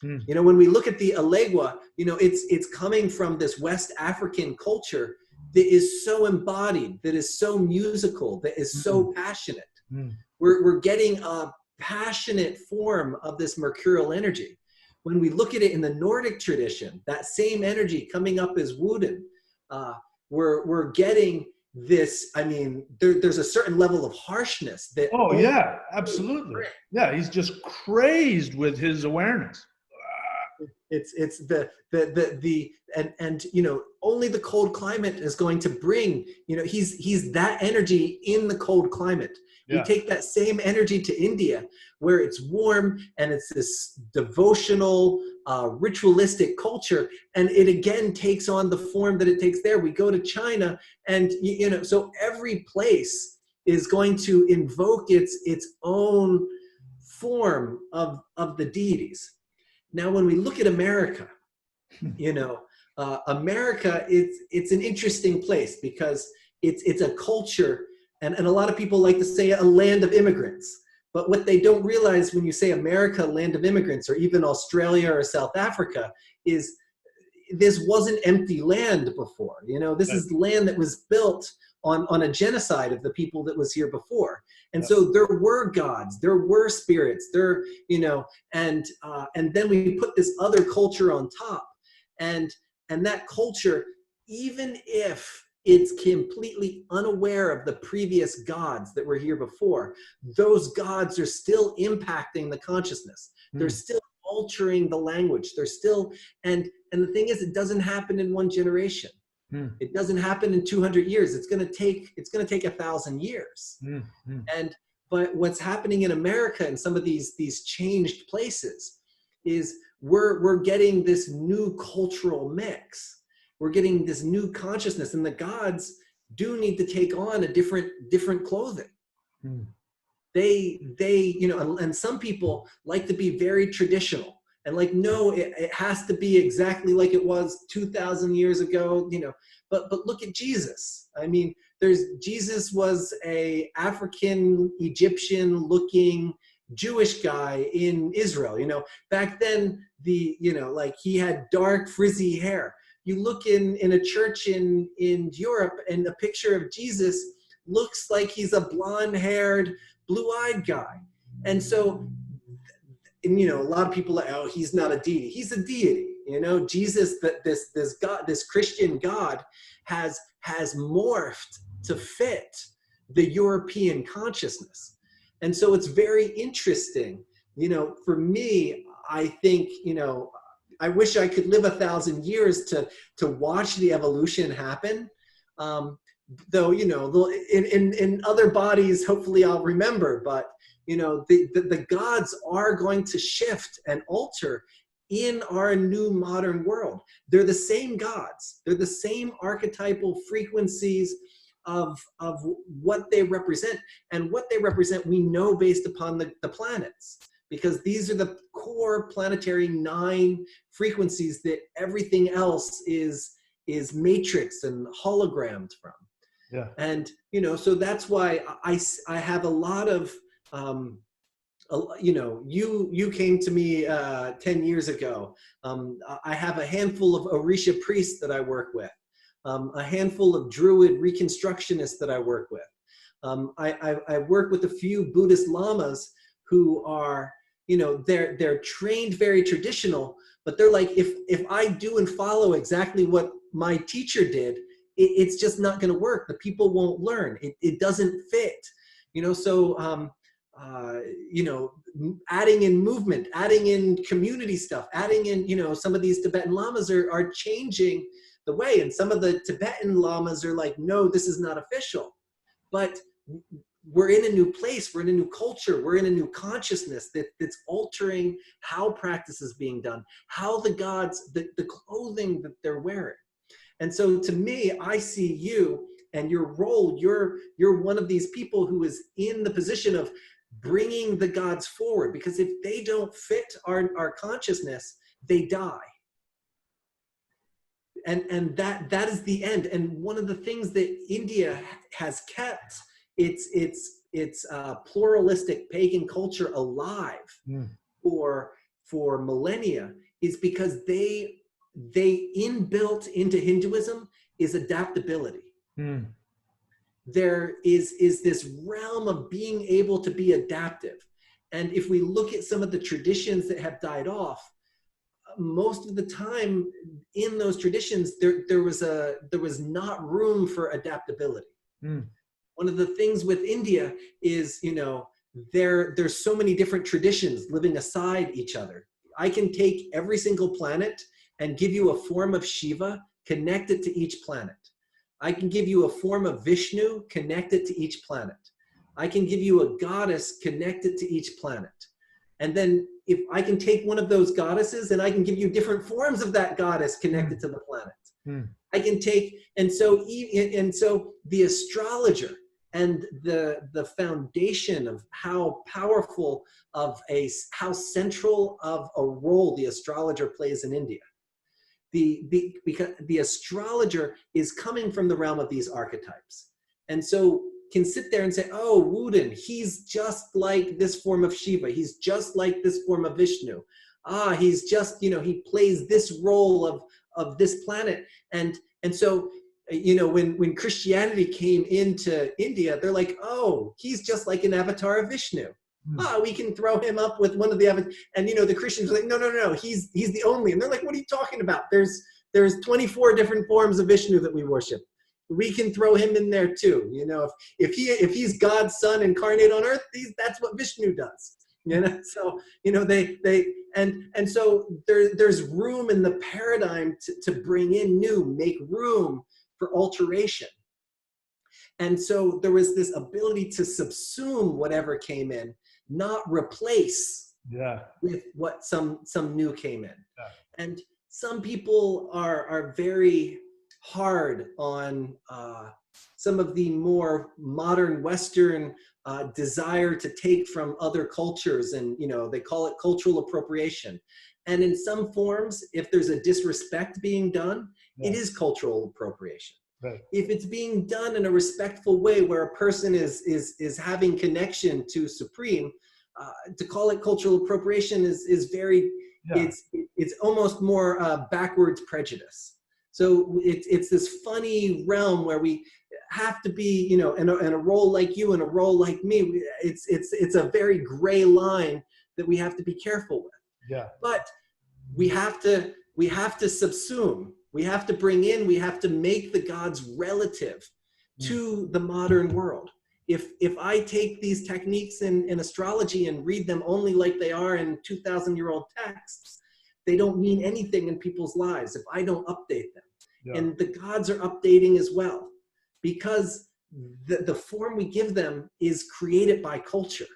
You know, when we look at the Alegua, you know, it's coming from this West African culture that is so embodied, that is so musical, that is so passionate. We're getting a passionate form of this mercurial energy. When we look at it in the Nordic tradition, that same energy coming up as Woden, we're getting this. I mean, there's a certain level of harshness that. Oh yeah, absolutely. Yeah, he's just crazed with his awareness. It's the and you know, only the cold climate is going to bring, you know, he's that energy in the cold climate. Yeah. You take that same energy to India, where it's warm and it's this devotional, ritualistic culture, and it again takes on the form that it takes there. We go to China, and you know, so every place is going to invoke its own form of the deities. Now, when we look at America, you know, America, it's an interesting place because it's a culture, and a lot of people like to say a land of immigrants. But what they don't realize when you say America, land of immigrants, or even Australia or South Africa, is this wasn't empty land before. You know, this is land that was built on a genocide of the people that was here before. And so there were gods, there were spirits, there, you know, and then we put this other culture on top, and that culture, even if it's completely unaware of the previous gods that were here before, those gods are still impacting the consciousness. They're still altering the language. They're still, and the thing is, it doesn't happen in one generation. It doesn't happen in 200 years. It's going to take 1,000 years. But what's happening in America and some of these changed places is we're getting this new cultural mix. We're getting this new consciousness, and the gods do need to take on a different clothing. They you know, and some people like to be very traditional. And like, no, it has to be exactly like it was 2,000 years ago, you know. But look at Jesus. I mean, Jesus was a African, Egyptian-looking Jewish guy in Israel. You know, back then, you know, like, he had dark, frizzy hair. You look in a church in Europe, and a picture of Jesus looks like he's a blonde-haired, blue-eyed guy. And so, and, you know, a lot of people are like, oh, he's not a deity. He's a deity. You know, Jesus, this God, this Christian God, has morphed to fit the European consciousness. And so it's very interesting. You know, for me, I think, you know, I wish I could live 1,000 years to watch the evolution happen. Though, you know, in other bodies, hopefully I'll remember, but you know, the gods are going to shift and alter in our new modern world. They're the same gods. They're the same archetypal frequencies of what they represent. And what they represent, we know based upon the planets, because these are the core planetary 9 frequencies that everything else is matrix and hologrammed from. Yeah. And, you know, so that's why I have a lot of, you know, you came to me 10 years ago. I have a handful of Orisha priests that I work with, a handful of Druid reconstructionists that I work with. I work with a few Buddhist lamas who are, you know, they're trained very traditional, but they're like, if I do and follow exactly what my teacher did, it's just not going to work. The people won't learn. It doesn't fit. So adding in movement, adding in community stuff, adding in, some of these Tibetan lamas are changing the way. And some of the Tibetan lamas are like, no, this is not official. But we're in a new place, we're in a new culture, we're in a new consciousness that's altering how practice is being done, how the gods, the clothing that they're wearing. And so to me, I see you and your role, you're one of these people who is in the position of bringing the gods forward, because if they don't fit our consciousness, they die. And that is the end. And one of the things that India has kept its pluralistic pagan culture alive for millennia is because they inbuilt into Hinduism is adaptability. There is this realm of being able to be adaptive. And if we look at some of the traditions that have died off, most of the time in those traditions, there was not room for adaptability. One of the things with India is, there's so many different traditions living aside each other. I can take every single planet and give you a form of Shiva, connect it to each planet. I can give you a form of Vishnu, connect it to each planet. I can give you a goddess, connect it to each planet. And then if I can take one of those goddesses and I can give you different forms of that goddess connected to the planet. I can take, and so the astrologer and the foundation of how powerful how central of a role the astrologer plays in India. Because the astrologer is coming from the realm of these archetypes. And so can sit there and say, oh, Wudin, he's just like this form of Shiva. He's just like this form of Vishnu. He's just, he plays this role of this planet. And so, when Christianity came into India, they're like, oh, he's just like an avatar of Vishnu. We can throw him up with one of the avatars. And, the Christians are like, no, he's the only. And they're like, what are you talking about? There's 24 different forms of Vishnu that we worship. We can throw him in there too. If he's God's son incarnate on earth, that's what Vishnu does. So so there's room in the paradigm to bring in new, make room for alteration. And so there was this ability to subsume whatever came in, not replace with what some new came in. And some people are very hard on some of the more modern Western desire to take from other cultures, and they call it cultural appropriation. And in some forms, if there's a disrespect being done, it is cultural appropriation. Right. If it's being done in a respectful way where a person is having connection to Supreme, to call it cultural appropriation is very, it's almost more backwards prejudice. So it's this funny realm where we have to be, in a role like you and a role like me. It's a very gray line that we have to be careful with. Yeah. But we have to subsume. We have to bring in. We have to make the gods relative to the modern world. If I take these techniques in astrology and read them only like they are in 2,000-year-old texts, they don't mean anything in people's lives if I don't update them. Yeah. And the gods are updating as well, because the form we give them is created by culture.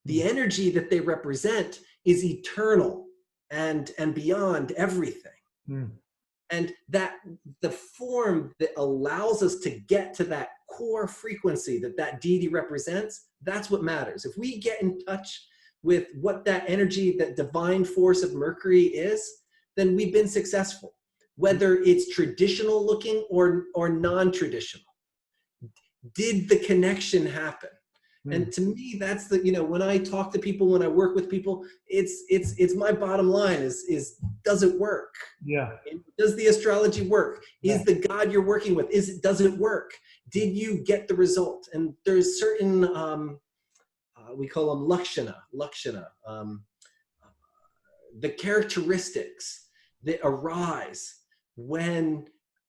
The energy that they represent is eternal and beyond everything. And that the form that allows us to get to that core frequency that deity represents, that's what matters. If we get in touch with what that energy, that divine force of Mercury is, then we've been successful. Whether it's traditional looking or non-traditional. Did the connection happen? And to me, that's when I talk to people, when I work with people, it's my bottom line is does it work? Yeah. Does the astrology work? Is the God you're working with, does it work? Did you get the result? And there's certain, we call them lakshana, the characteristics that arise when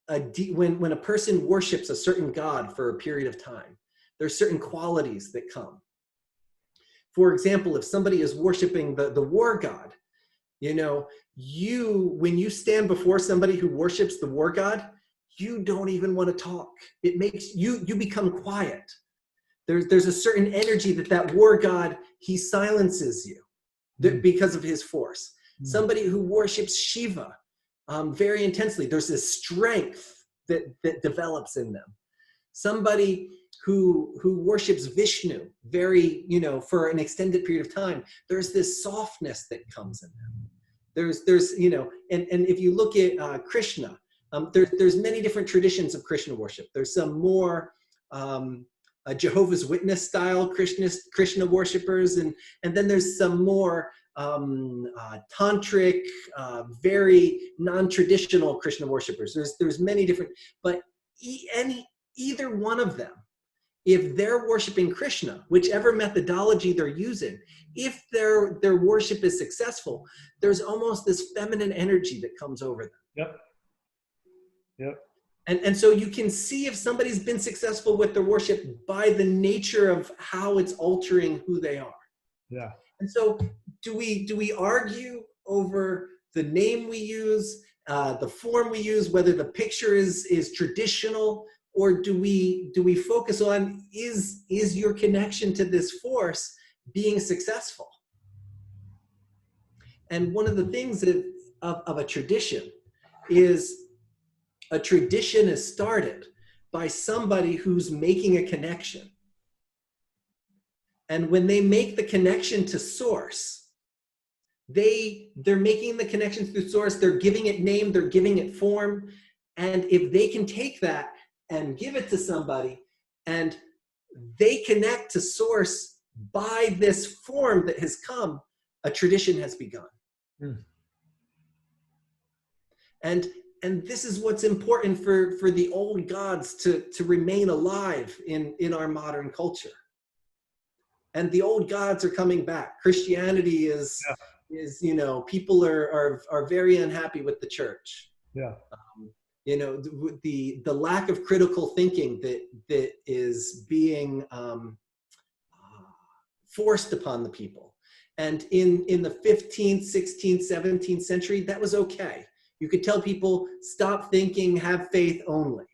when a person worships a certain god for a period of time, there's certain qualities that come. For example, if somebody is worshiping the war god, you know, when you stand before somebody who worships the war god, you don't even want to talk. It makes you become quiet. There's a certain energy that war god, he silences you because of his force. Somebody who worships Shiva very intensely, there's this strength that develops in them. Somebody who worships Vishnu very, you know, for an extended period of time, there's this softness that comes in them. There's you know, and if you look at Krishna, there's many different traditions of Krishna worship. There's some more Jehovah's Witness style Krishna worshipers, and then there's some more tantric, very non-traditional Krishna worshipers. There's many different, but either one of them, if they're worshiping Krishna, whichever methodology they're using, if their worship is successful, there's almost this feminine energy that comes over them. Yep. Yep. And so you can see if somebody's been successful with their worship by the nature of how it's altering who they are. Yeah. And so do we argue over the name we use, the form we use, whether the picture is traditional, or do we focus on is your connection to this force being successful? And one of the things of a tradition is a tradition is started by somebody who's making a connection. And when they make the connection to source, they're making the connection through source, they're giving it name, they're giving it form. And if they can take that and give it to somebody, and they connect to source by this form that has come, a tradition has begun. And this is what's important for the old gods to remain alive in our modern culture. And the old gods are coming back. Christianity is, you know, people are very unhappy with the church. Yeah. You know, the lack of critical thinking that is being forced upon the people. And in the 15th, 16th, 17th century, that was okay. You could tell people, stop thinking, have faith only.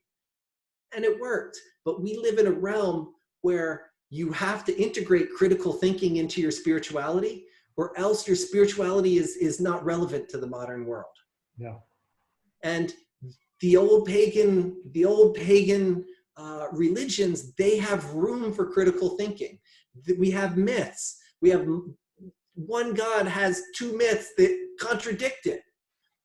And it worked. But we live in a realm where you have to integrate critical thinking into your spirituality, or else your spirituality is not relevant to the modern world. Yeah. And the old pagan religions, they have room for critical thinking. We have myths. We have one god has two myths that contradict it,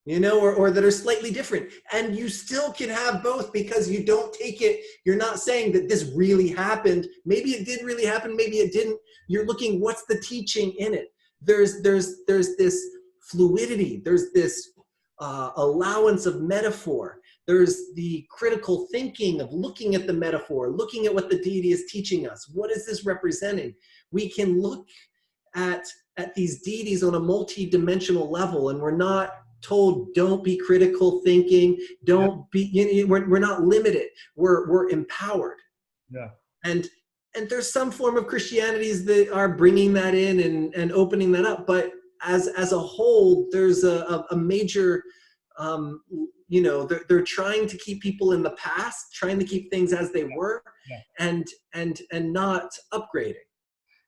you know, or that are slightly different. And you still can have both, because you don't take it. You're not saying that this really happened. Maybe it did really happen. Maybe it didn't. You're looking, what's the teaching in it? There's this fluidity. There's this allowance of metaphor. There's the critical thinking of looking at the metaphor, looking at what the deity is teaching us. What is this representing? We can look at these deities on a multi-dimensional level, and we're not told, don't be critical thinking, don't be, you know, we're not limited, we're empowered. Yeah. And there's some form of Christianities that are bringing that in and opening that up, but as a whole, there's a major, you know, they're trying to keep people in the past, trying to keep things as they were, and not upgrading.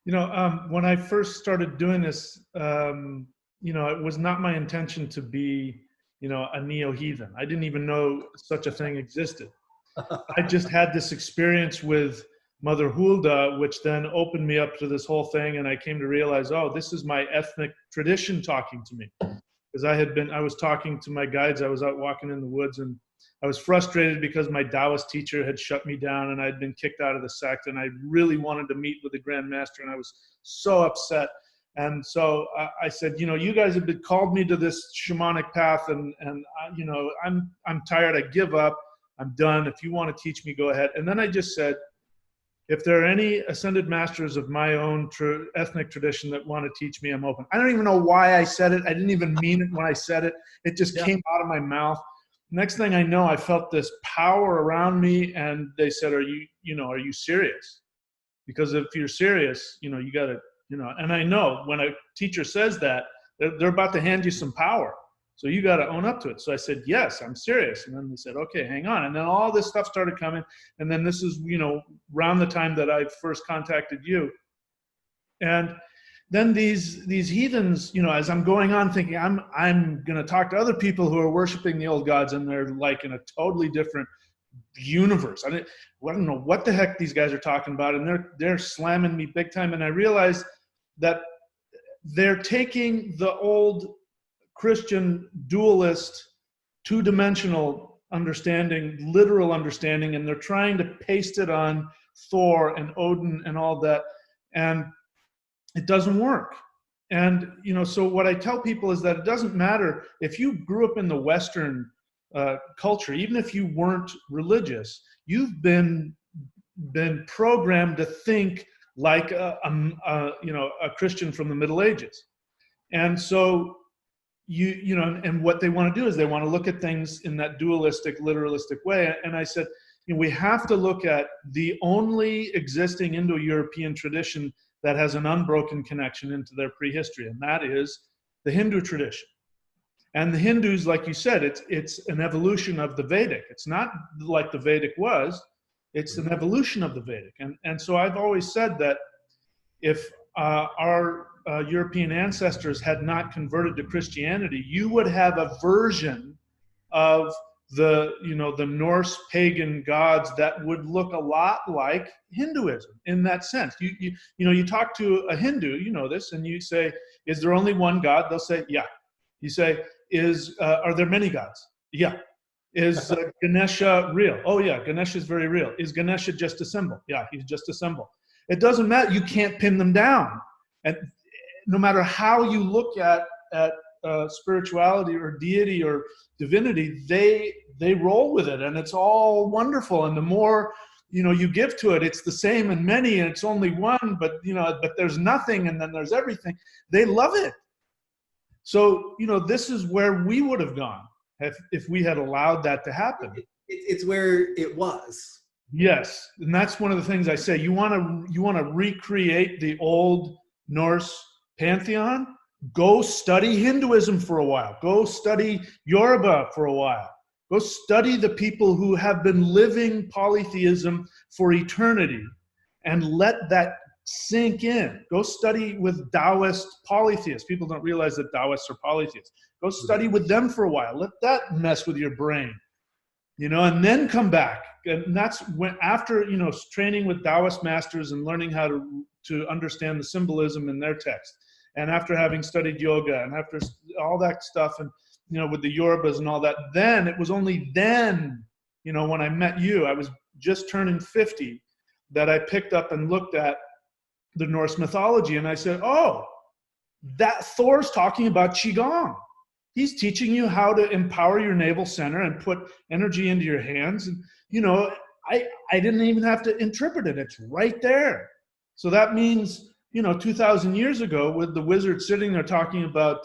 You know, when I first started doing this, you know, it was not my intention to be, you know, a neo-heathen. I didn't even know such a thing existed. I just had this experience with Mother Hulda, which then opened me up to this whole thing. And I came to realize, oh, this is my ethnic tradition talking to me. Because I was talking to my guides. I was out walking in the woods, and I was frustrated because my Taoist teacher had shut me down, and I'd been kicked out of the sect, and I really wanted to meet with the Grand Master, and I was so upset. And so I said, you know, you guys have called me to this shamanic path, and I, you know, I'm tired. I give up. I'm done. If you want to teach me, go ahead. And then I just said, if there are any ascended masters of my own ethnic tradition that want to teach me, I'm open. I don't even know why I said it. I didn't even mean it when I said it. It just came out of my mouth. Next thing I know, I felt this power around me, and they said, are you serious? Because if you're serious, you got to, and I know when a teacher says that, they're about to hand you some power. So you got to own up to it. So I said, yes, I'm serious. And then they said, okay, hang on. And then all this stuff started coming. And then this is, around the time that I first contacted you. And then these heathens, as I'm going on thinking, I'm going to talk to other people who are worshiping the old gods, and they're like in a totally different universe. I don't know what the heck these guys are talking about, and they're slamming me big time. And I realized that they're taking the old Christian dualist, two-dimensional understanding, literal understanding, and they're trying to paste it on Thor and Odin and all that, and it doesn't work. And so what I tell people is that it doesn't matter if you grew up in the Western culture, even if you weren't religious, you've been programmed to think like a Christian from the Middle Ages. And so and what they want to do is they want to look at things in that dualistic, literalistic way. And I said, we have to look at the only existing Indo-European tradition that has an unbroken connection into their prehistory, and that is the Hindu tradition. And the Hindus, like you said, it's an evolution of the Vedic. It's not like the Vedic was, it's an evolution of the Vedic. And so I've always said that if our European ancestors had not converted to Christianity, you would have a version of the Norse pagan gods that would look a lot like Hinduism in that sense. You talk to a Hindu, this, and you say, is there only one God? They'll say, yeah. You say, are there many gods? Yeah. Is Ganesha real? Oh yeah, Ganesha is very real. Is Ganesha just a symbol? Yeah, he's just a symbol. It doesn't matter. You can't pin them down. And no matter how you look at spirituality or deity or divinity, they roll with it, and it's all wonderful. And the more you give to it, it's the same and many, and it's only one, but there's nothing, and then there's everything. They love it. So this is where we would have gone if we had allowed that to happen. It's where it was. Yes, and that's one of the things I say. You want to recreate the old Norse pantheon? Go study Hinduism for a while. Go study Yoruba for a while. Go study the people who have been living polytheism for eternity, and let that sink in. Go study with Taoist polytheists. People don't realize that Taoists are polytheists. Go study with them for a while. Let that mess with your brain, and then come back. And that's when, after training with Taoist masters and learning how to understand the symbolism in their text, and after having studied yoga, and after all that stuff, and with the Yorubas and all that, then it was only then, when I met you, I was just turning 50, that I picked up and looked at the Norse mythology, and I said, oh, that Thor's talking about Qigong. He's teaching you how to empower your navel center and put energy into your hands. And, I didn't even have to interpret it. It's right there. So that means, 2,000 years ago, with the wizard sitting there talking about,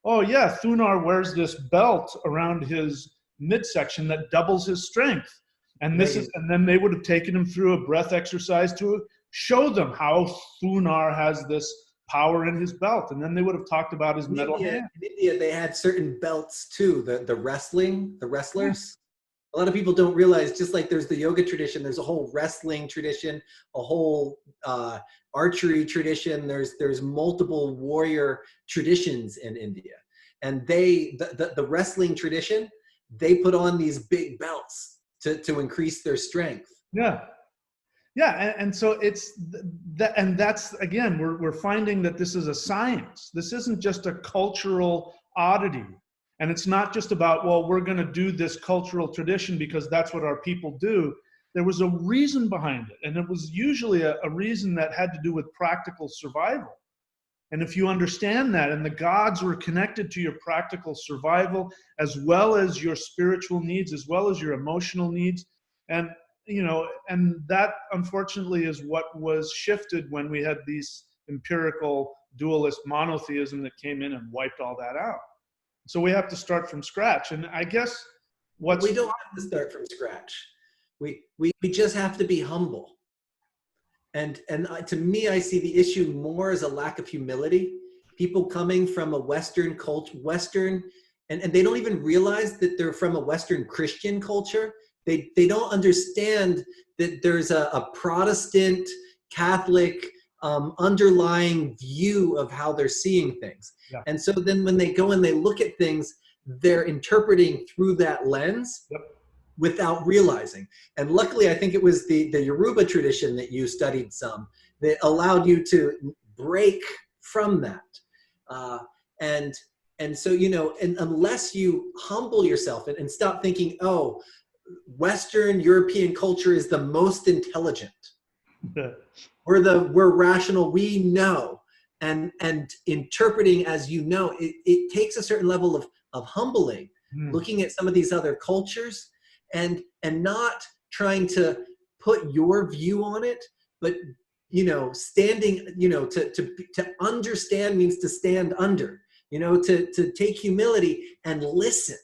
oh yeah, Thunar wears this belt around his midsection that doubles his strength. And and then they would have taken him through a breath exercise to show them how Thunar has this power in his belt. And then they would have talked about his metal hand. In India, they had certain belts too. The wrestlers. A lot of people don't realize, just like there's the yoga tradition, there's a whole wrestling tradition, a whole archery tradition. There's multiple warrior traditions in India. And the wrestling tradition, they put on these big belts to increase their strength. Yeah. Yeah, and so it's that, and that's, again, we're finding that this is a science. This isn't just a cultural oddity, and it's not just about, well, we're going to do this cultural tradition because that's what our people do. There was a reason behind it, and it was usually a reason that had to do with practical survival. And if you understand that, and the gods were connected to your practical survival, as well as your spiritual needs, as well as your emotional needs, and and that unfortunately is what was shifted when we had these empirical dualist monotheism that came in and wiped all that out. So we have to start from scratch. And I guess, what's We don't have to start from scratch. We just have to be humble. And to me, I see the issue more as a lack of humility. People coming from a Western culture, and they don't even realize that they're from a Western Christian culture. They don't understand that there's a Protestant, Catholic underlying view of how they're seeing things. Yeah. And so then when they go and they look at things, they're interpreting through that lens. Yep. Without realizing. And luckily, I think it was the Yoruba tradition that you studied some that allowed you to break from that. And so, you know, and unless you humble yourself and stop thinking, oh, Western European culture is the most intelligent. We're rational, we know. And interpreting as you know, it takes a certain level of humbling, looking at some of these other cultures and not trying to put your view on it, but, you know, standing, you know, to understand means to stand under, you know, to take humility and listen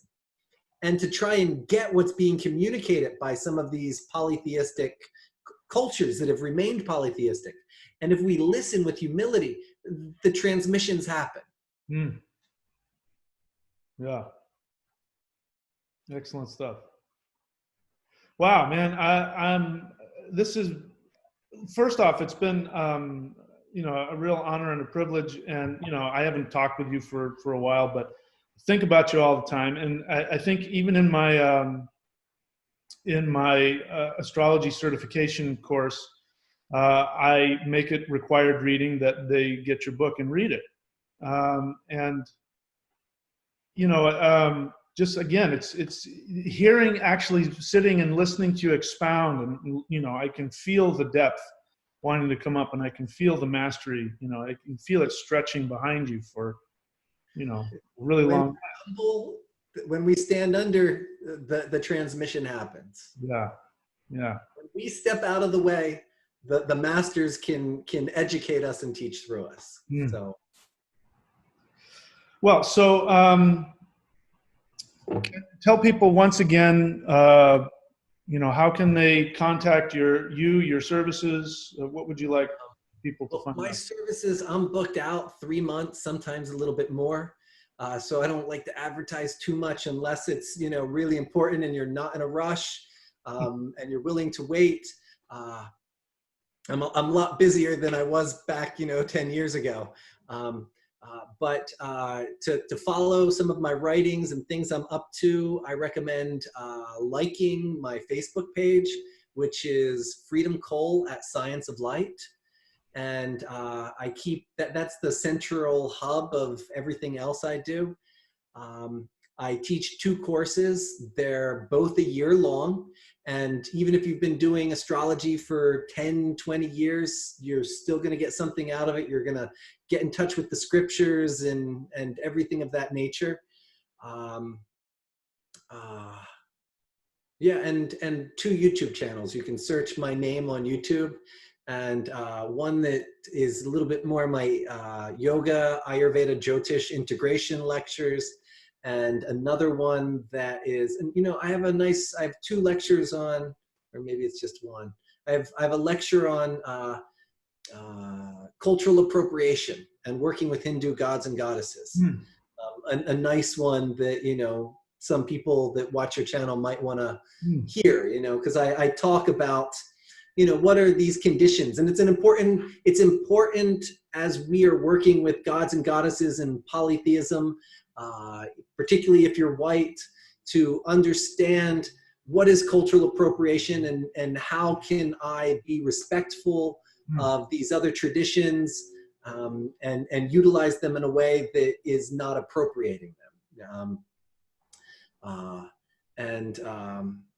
and to try and get what's being communicated by some of these polytheistic cultures that have remained polytheistic. And if we listen with humility, the transmissions happen. Yeah. Excellent stuff. Wow, man. This is, first off, it's been, you know, a real honor and a privilege. And, you know, I haven't talked with you for a while, but think about you all the time. And I think even in my astrology certification course, I make it required reading that they get your book and read it. And, you know, just again, it's hearing, actually sitting and listening to you expound, and, you know, I can feel the depth wanting to come up, and I can feel the mastery, you know, I can feel it stretching behind you for, you know, really long. When we stand under, the transmission happens. Yeah. Yeah. When we step out of the way, the masters can educate us and teach through us. So. Well, so tell people once again, you know, how can they contact your services? What would you like people to find out? My services, I'm booked out 3 months, sometimes a little bit more. So I don't like to advertise too much unless it's, you know, really important and you're not in a rush, and you're willing to wait. I'm a lot busier than I was back, you know, 10 years ago. But to follow some of my writings and things I'm up to, I recommend liking my Facebook page, which is Freedom Cole at Science of Light. And I keep that's the central hub of everything else I do. I teach 2 courses. They're both a year long. And even if you've been doing astrology for 10, 20 years, you're still going to get something out of it. You're going to get in touch with the scriptures and everything of that nature. Yeah, and 2 YouTube channels. You can search my name on YouTube. And one that is a little bit more my yoga, Ayurveda, Jyotish integration lectures. And another one that is, and you know, I have 2 lectures on, or maybe it's just one. I have a lecture on cultural appropriation and working with Hindu gods and goddesses. A nice one that, you know, some people that watch your channel might want to hear, you know, because I talk about, you know, what are these conditions? And it's important as we are working with gods and goddesses and polytheism, particularly if you're white, to understand what is cultural appropriation and how can I be respectful of these other traditions, and utilize them in a way that is not appropriating them.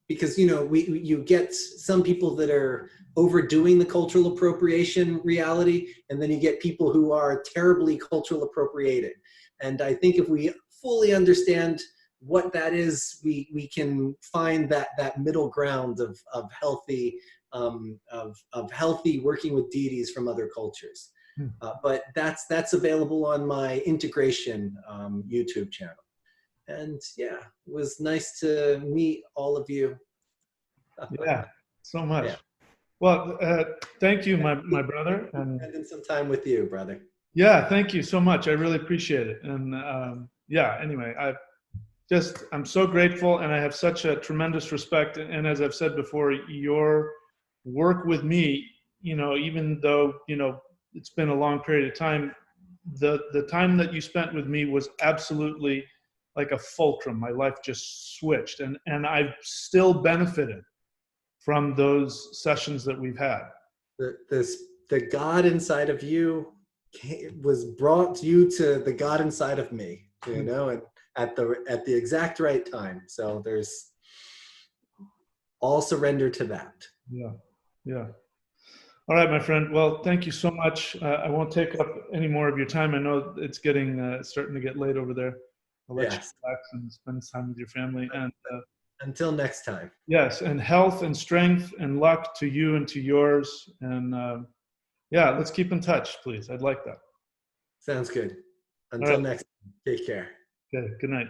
Because, you know, you get some people that are overdoing the cultural appropriation reality, and then you get people who are terribly cultural appropriated. And I think if we fully understand what that is, we can find that middle ground of healthy working with deities from other cultures. But that's available on my integration YouTube channel. And yeah, it was nice to meet all of you. Yeah, so much. Yeah. Well, thank you, my brother. And Spending some time with you, brother. yeah, thank you so much. I really appreciate it. And yeah, anyway, I'm so grateful, and I have such a tremendous respect. And as I've said before, your work with me, even though, it's been a long period of time, the time that you spent with me was absolutely like a fulcrum. My life just switched, and I've still benefited from those sessions that we've had. The God inside of you was brought you to the God inside of me, and at the exact right time. So there's all surrender to that. Yeah, yeah. All right, my friend. Well, thank you so much. I won't take up any more of your time. I know it's getting starting to get late over there. I'll let you Yes. relax and spend time with your family. And Until next time. yes, and health and strength and luck to you and to yours. And yeah, let's keep in touch, please. I'd like that. Sounds good. All Until right. next time, take care. Okay. Good night.